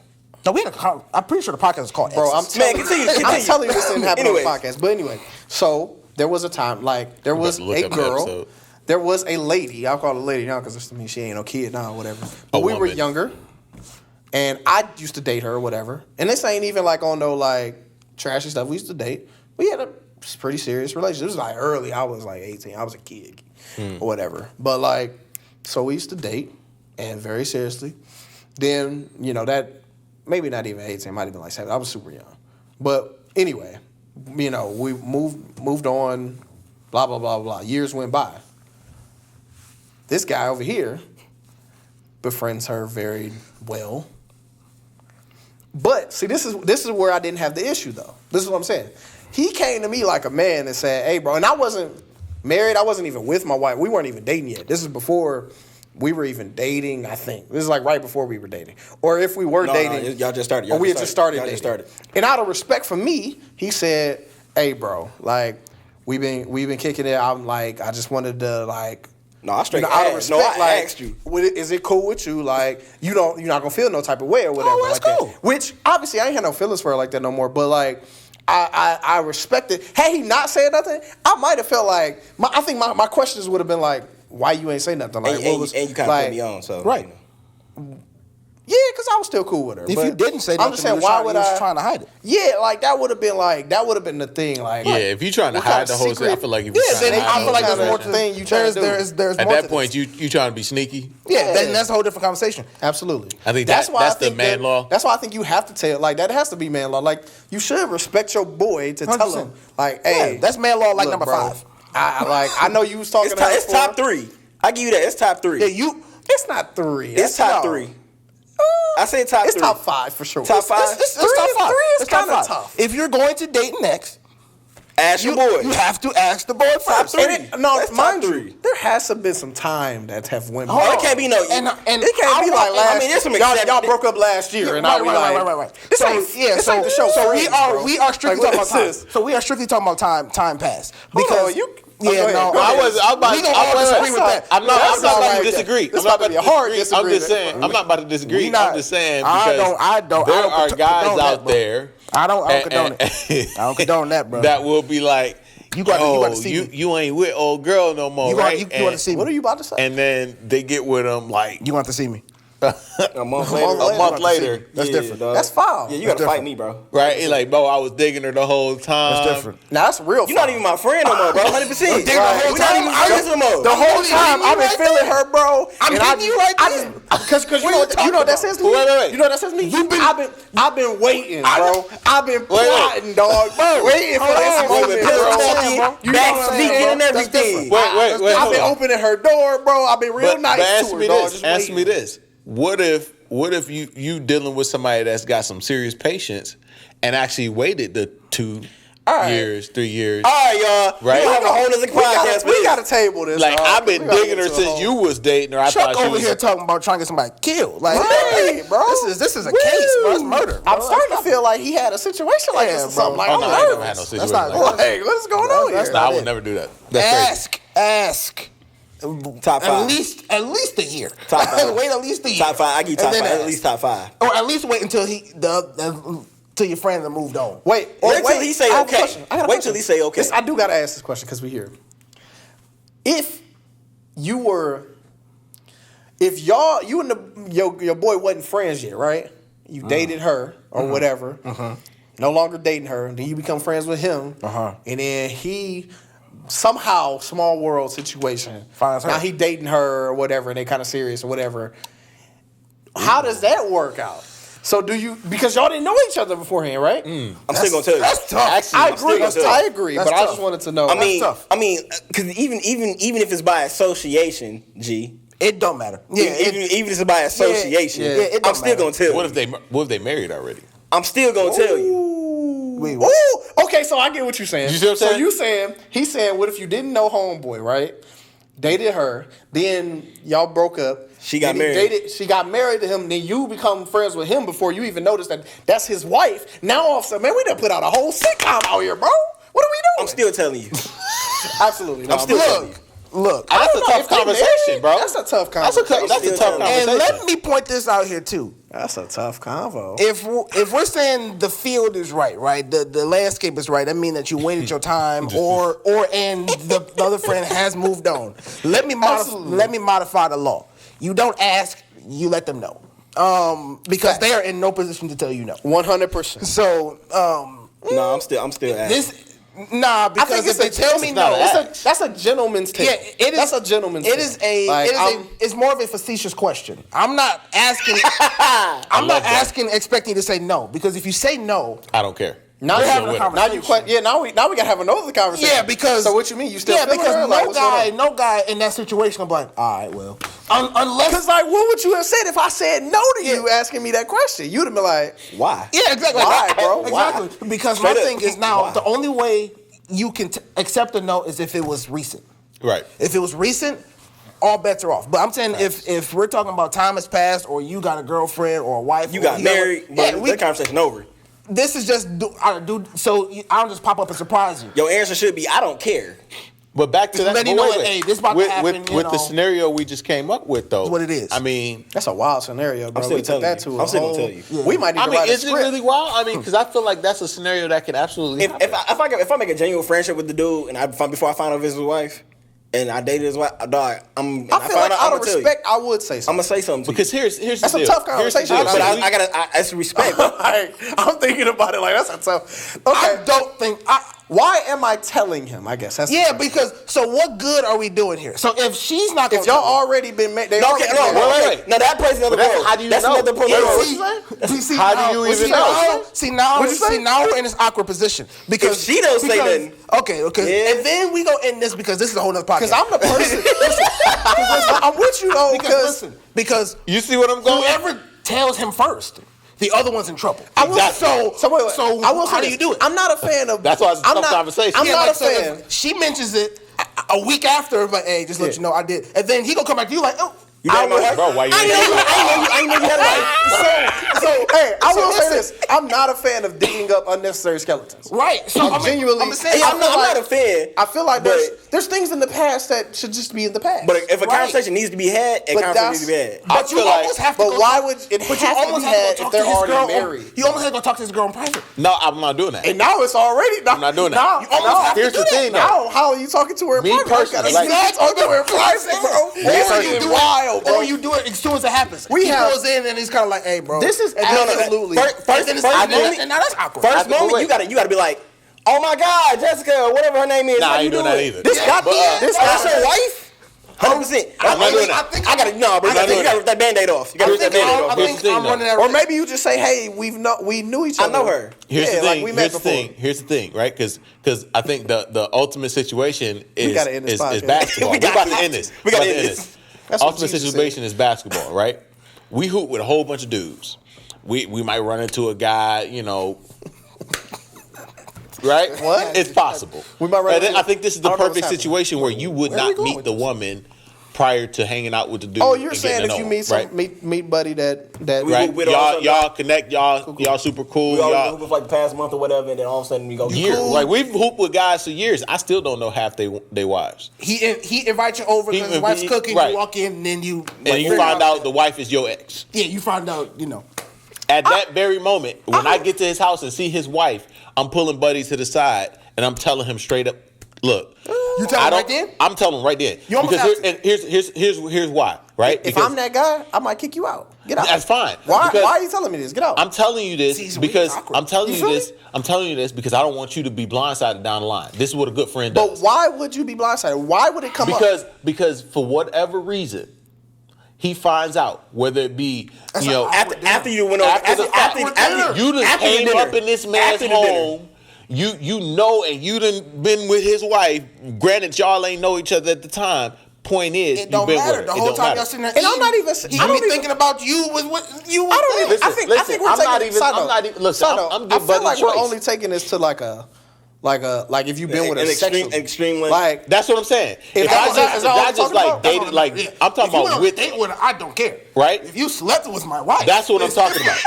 we had I'm pretty sure the podcast is called Exes. I'm telling you this didn't happen on the podcast. But anyway, so there was a time there was a girl. There was a lady. I'll call her a lady now because she ain't no kid now or whatever. But we were younger, and I used to date her or whatever. And this ain't even on no trashy stuff. We used to date. We had a pretty serious relationship. It was early. I was 18. I was a kid or whatever. But so we used to date and very seriously. Then that maybe not even 18. Might have been 7. I was super young. But anyway, we moved on. Blah blah blah blah. Years went by. This guy over here befriends her very well. But see, this is where I didn't have the issue though. This is what I'm saying. He came to me like a man and said, "Hey, bro," and I wasn't married. I wasn't even with my wife. We weren't even dating yet. This is before we were even dating. I think this is right before we were dating, or if we were dating, y'all just started. We had just started. And out of respect for me, he said, "Hey, bro, we've been kicking it. I'm I just wanted to No, I straight out of respect. I asked you. Is it cool with you? You're not gonna feel no type of way or whatever. that's cool. That. Which obviously I ain't had no feelings for her like that no more. But I respect it. Had he not said nothing, I might have felt I think my questions would have been why you ain't say nothing? And you kind of put me on, so right. Yeah, because I was still cool with her. If you didn't say nothing, I'm just saying, why would I? Was trying to hide it. Yeah, that would have been the thing. If you're trying to hide the whole thing, I feel like if you're then I feel like there's there's more to the thing you trying to do. There's at more that to point, this. you trying to be sneaky. Yeah, then that's a whole different conversation. Absolutely. I think that's the man law. That's why I think you have to tell that has to be man law. You should respect your boy to 100%. Tell him hey, that's man law look, number bro, 5. I know you was talking about it's top 3. I give you that. It's top 3. Yeah, it's not 3. It's top 3. I say top 3. It's top 5 for sure. Top 5? It's top 5. 3 is kind of tough. If you're going to date an ex, ask your boy. You have to ask the boy first. Mind you, there has to been some time that have went by. Oh, it can't be no. And it can't be last. I mean, there's some y'all broke up last year, and right. This ain't the show. So we are strictly talking about time. So we are strictly talking about time passed because I was disagree with that. I'm not about to disagree. It's about to be a hard disagreement. I'm just saying. I'm not about to disagree. I'm just saying because there are guys out there. I don't condone it. I don't condone that, bro. That will be you got to see me. You ain't with old girl no more, right? You want to see me. What are you about to say? And then they get with them you want to see me. A month later. A month later. That's different. Dog. That's foul. Yeah, you That's gotta fight me, bro. Right? He like, bro, I was digging her the whole time. That's different. Now that's real. You're not even my friend no more, bro. 100%. Digging the whole We're not time. even friends no more. The whole time I've been right feeling her, bro. I'm and hitting you right I there. just because you know what that says to me. Wait. You know what that says to me. I've been waiting, bro. I've been Wait. plotting, dog. Waiting for this moment, bro. You know Back what I'm sneaking saying, and bro? everything. Wait. I've been opening her door, bro. I've been real nice But to answer her, me dog. this. Just Answer me waiting. this. What if you dealing with somebody that's got some serious patience and actually waited the 2 years, 3 years? All right, y'all. Right? We gonna have a whole nother podcast. We got to table this. Like dog. I've been We gotta digging get her to a since whole- you was dating her. I Chuck thought she over was here talking about trying to get somebody killed. Like, Right, bro. This is a case, bro. It's murder. I'm starting to feel like he had a situation like this or bro. something. Like, Oh, I'm no, I ain't never nervous. had no situation That's not- like that. Like, what's going on That's here? No, I not would it. never do that. That's crazy. Ask. Top 5. At least a year. Top 5. Wait at least a year. Top 5. I give you top And 5. then At ask. least top 5. Or at least wait until till your friend have moved on. Wait, Wait till he say I have a okay. question. I got a Wait question. till he say okay. I do gotta ask this question because we here. If you and your boy wasn't friends yet, right? You dated her or whatever. No longer dating her, and then you become friends with him, and then he somehow small world situation. Finds her. Now he dating her or whatever, and they kind of serious or whatever. How does that work out? So do you, because y'all didn't know each other beforehand, right? I'm still gonna tell you. That's tough. Actually, I I'm still agree. gonna tell you. I agree, That's but I tough. just wanted to know. tough. I mean, because even if it's by association, G. It don't matter. Yeah, even if it's by association, it don't I'm still matter. gonna tell you. What if they married already? I'm still gonna tell you. Wait, what? Ooh, okay, so I get what you're saying. You see what I'm So saying? you saying, he's saying, what if you didn't know homeboy, right? Dated her, then y'all broke up. She got then he married. She got married to him, then you become friends with him before you even notice that that's his wife. Now all of a sudden, man, we done put out a whole sitcom out here, bro. What are we doing? I'm still telling you. Absolutely. No, I'm still telling you. Look. I That's don't a know tough if they conversation, married. bro. That's a tough That's a conversation. tough And conversation. let me point this out here too. That's a tough convo. If we're saying the field is right, the landscape is right, that means that you waited your time, and the other friend has moved on. Let me modify the law. You don't ask, you let them know, because they are in no position to tell you no. 100%. So No, I'm still asking. because if they tell me no, That's a gentleman's take. yeah, it is. That's a gentleman's It take. is a. Like, It's more of a facetious question. I'm not asking. I'm not asking, expecting you to say no, because if you say no, I don't care. Now We're we're still having a with her. conversation. Now we gotta have another conversation. yeah, because so what you mean? You still feeling because her? Like, what's going on? no guy in that situation will be like, all right, well, unless Because like, what would you have said if I said no to you asking me that question? You'd have been like, Why? yeah, exactly, Why, bro? exactly. Because Straight my up. thing is now Why? the only way you can accept a no is if it was recent. Right. If it was recent, all bets are off. But I'm saying if we're talking about time has passed, or you got a girlfriend or a wife, You or got married, yeah, but that conversation over. this is just so I don't just pop up and surprise you. Your answer should be, I don't care. But back to Just that. let you but know wait, that, wait. hey, this about to with, happen, With, you with the know. scenario we just came up with, though. That's what it is. I mean, that's a wild scenario, bro. I'm still We took telling that you. to I'm still a gonna whole. tell you. We might need to write a is it script. really wild? I mean, because I feel like that's a scenario that could absolutely happen. If I make a genuine friendship with the dude, and before I find out if it's his wife, and I dated his wife, dog, I feel like out of respect, I would say I'm something. gonna say something to you. Because here's the That's a deal. tough Here's the conversation, deal. But absolutely. I gotta, that's respect. bro. I'm thinking about it like that's a tough. Okay, I don't think. why am I telling him? I guess that's the Yeah, question. because so what good are we doing here? So if she's not, gonna if y'all tell me- already been made, No, okay, wait. Now that plays another But that's- role. how do you That's know? another point. Wait, wait, See, see, How do now- you even see, know? now- See now, What'd you say? see now we're in this awkward position because If she don't say nothing. Okay, Yeah. and then we go end this because this is a whole nother podcast. Because I'm the person. Listen, I'm with you though. Because You see what I'm going? whoever tells him first, the other one's in trouble. I will, Exactly. so wait, so I will say how do this. you do it? I'm not a fan of. That's why it's a I'm tough not- conversation. I'm Yeah, not like, a so fan. if she mentions it a week after, but hey, just let you know I did, and then he gonna come back to you like, oh, You got my wife? Bro, why you I ain't know you had a wife. So hey, I will say listen. this. I'm not a fan of digging up unnecessary skeletons. right. So I'm genuinely- I'm saying, Yeah, I I'm feel not like- a fan. I feel like but, there's things in the past that should just be in the past. But if a Right. conversation needs to be had, a But conversation needs to be had. I But you feel like- almost have to. but go why talk- would it but have you to almost be have to go had talk if to they're his already girl married? You almost have to go talk to his girl in private. No, I'm not doing that. And now it's already. I'm not doing that. Now, You almost have to Here's do the that. thing, though. Now, how are you talking to her in Me private? personally, You gotta like- talk to her in private, bro. Me Or personally, you wild. wild, bro. Or you do it as soon as it happens. We he goes in and he's kind of like, "Hey, bro, This is absolutely. First moment, now that's awkward. first moment, you gotta be like, oh my God, Jessica, or whatever her name is. Nah, how I you ain't doing doing? that either. This got this that's got- your wife. 100%. I'm not doing that. I gotta bro. You gotta rip that Band-Aid off. You gotta rip that Band-Aid off. Here's the thing, I'm running that. Or maybe you just say, "Hey, we knew each I other." know her. Here's the Yeah, thing. like we met before. Here's the thing, right? Because I think the ultimate situation is gotta end this podcast. basketball. We We're about to gotta- end this. we gotta About to end end this. That's what Ultimate Jesus situation is basketball, right? We hoop with a whole bunch of dudes. We might run into a guy, right? What? It's possible. We might run And into- I think this is the I don't know what's perfect happening. situation where you would Where are we not going meet with the this? woman prior to hanging out with the dude. Oh, you're and saying getting to if you know meet him, some right? meet buddy that Right, with all y'all connect, y'all super cool, We all y'all. hooped for like the past month or whatever, and then all of a sudden we go Years. cool. Like we've hooped with guys for years. I still don't know half they wives. He invites you over because his wife's cooking. right. You walk in and then you And you find out the wife is your ex. Yeah, you find out. At that very moment, when I get to his house and see his wife, I'm pulling buddies to the side and I'm telling him straight up, look. You tell him right then? I'm telling him right then. You almost because have to. here's why, right? If Because I'm that guy, I might kick you out. Get out. that's fine. Why? Because Why are you telling me this? Get out. I'm telling you this See, it's because weird, awkward. I'm telling You you feel this. me? I'm telling you this because I don't want you to be blindsided down the line. This is what a good friend But does. why would you be blindsided? Why would it come up? Because for whatever reason, he finds out whether it be after you went over after you done after the came dinner. up in this man's After the dinner. home. You know, and you done been with his wife. Granted, y'all ain't know each other at the time. Point is, It you don't been matter. with her. The It whole don't time matter. y'all sitting there And I'm eating, not even- He I don't be even- thinking about you with what you. I don't even. Listen, I think listen, we're I'm taking. not even- side I'm note. not even- listen, Side I'm note, giving I feel Buddy like choice. we're only taking this to like if you've been with a An extreme- sexual extreme length. like That's what I'm saying. If that's I what- just, is if that all I I'm just talking like about? dated, like Yeah. I'm talking If you went about on a with, date with her, I don't care. right? If you slept with my wife, That's what I'm talking about.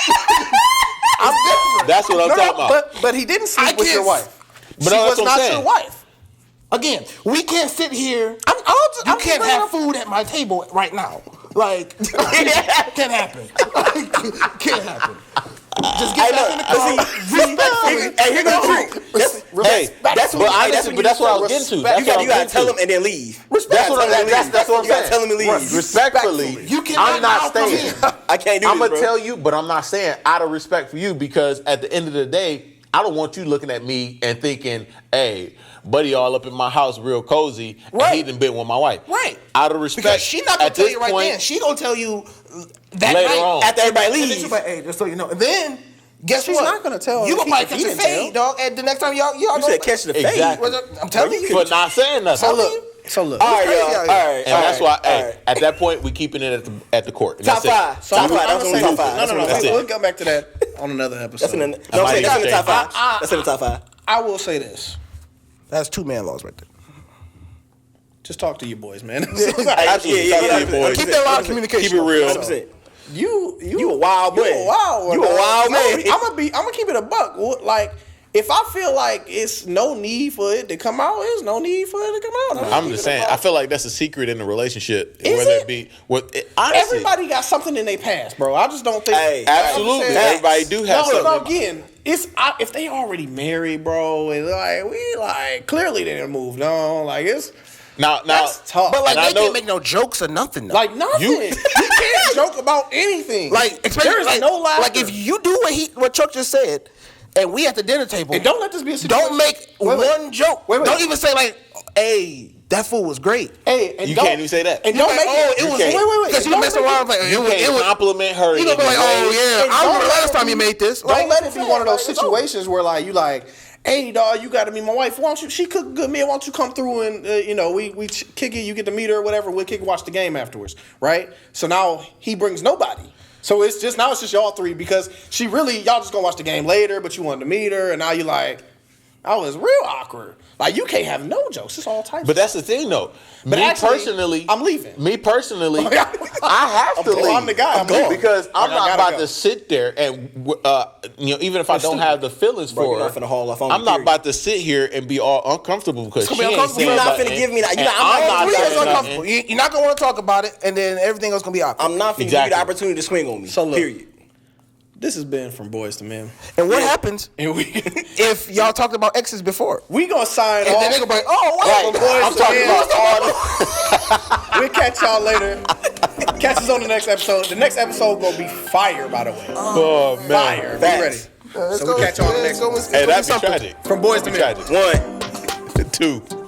I'm different. That's what I'm no, talking about. but he didn't sleep I with your can't- wife. But She no, was that's what I'm not saying. your wife. Again, we can't sit here. I'm You can't bringing have up- food at my table right now. Like, can't happen. Can't happen. Just get back in the car. Respectfully. Hey, here goes the trick. Hey, That's but honestly, but that's what I was getting to. That's You what I gotta was tell getting him and then leave. That's what I'm You gotta saying. tell him and leave. Respectfully, You cannot I'm not now come staying. in. I can't do I'm this, gonna bro. tell you, but I'm not saying out of respect for you because at the end of the day, I don't want you looking at me and thinking, "Hey, buddy, all up in my house, real cozy, and he Right. done been with my wife." Right. Out of respect, Because she not gonna at tell this you right point, then. She gonna tell you that Later night on. After everybody And then leaves. she's like, "Hey, just so you know." And then guess She's what? not gonna tell You if gonna probably he catch a didn't fade, dog. And the next time y'all You said catch the fade. Exactly. I'm telling you. for not saying nothing. So look, So look. All right, crazy y'all. out All here. right. And that's why, hey, right. at that point, we keeping it at the court. And Top that's it. five. So Top I'm five. That's gonna on say top five. No, no, no. That's it. We'll come back to that on another episode. That's in the. No, I might I'm saying that's in the even top five. change That's in the top five. I will say this. that's 2-man laws right there. Just talk to your boys, man. Absolutely. Yeah, Talk to your boys. Keep that line of communication. Keep it real. 100%. You a wild man. You a wild one. You a wild man. I'm gonna keep it a buck. Like if I feel like it's no need for it to come out, there's no need for it to come out. I'm just saying, I feel like that's a secret in the relationship, Is whether it? it be honestly. Everybody got something in their past, bro. I just don't think. Hey, Absolutely, I'm saying- everybody do have No, something. again, if they already married, bro, and like clearly they done moved on. Like it's Now, that's tough. But like And I they know- can't make no jokes or nothing. Though. like nothing. You- You can't joke about anything. Like, especially there's like, no laughter. like if you do what Chuck just said, and we at the dinner table, And don't let this be a situation. don't make Wait, wait. one joke. Wait. Don't even say like, "Hey, that food was great." Hey, and You don't- can't even say that. And You don't like, make "Oh, it. it was can't. Wait. because you Don't mess make around. Like, you it can't was. compliment her. You gonna be like, "Oh yeah, And I don't remember let last it time you be- made this." Don't Like, let it be one of those like, it's over. situations where like you like, hey dog, you got to meet my wife. Why don't you? She cook a good meal. Why don't you come through and we kick it. You get to meet her or whatever. We'll kick it, watch the game afterwards, right? So now he brings nobody. So it's just y'all three because y'all just gonna watch the game later, but you wanted to meet her and now you like, I was real awkward. Like you can't have no jokes. It's all types. But that's the thing, though. But me actually, personally, I'm leaving. Me personally, I have to I'm leave. the guy. I'm going. because I'm Like, I not gotta about go. to sit there and even if I don't have the feelings Bro, for you're her, not finna haul off on me, I'm not period. about to sit here and be all uncomfortable because she gonna be ain't uncomfortable. saying You're not nothing, finna give me that. and I'm not Three saying is nothing. uncomfortable. nothing. You're not gonna want to talk about it, and then everything else gonna be awkward. I'm not finna give you Exactly. the opportunity to swing on me. So look. Period. This has been From Boys to Men, And what happens and if y'all talked about exes before? we gonna sign And off. then they gonna be like, "Oh, wait, From Boys I'm to talking Men. about all the We'll catch y'all later. Catch us on the next episode. The next episode gonna be fire, by the way. Oh man. Fire. Be ready. Facts. So we'll catch you on the next one. Hey, that'd be tragic. From Boys to Men. Tragic. 1. 2.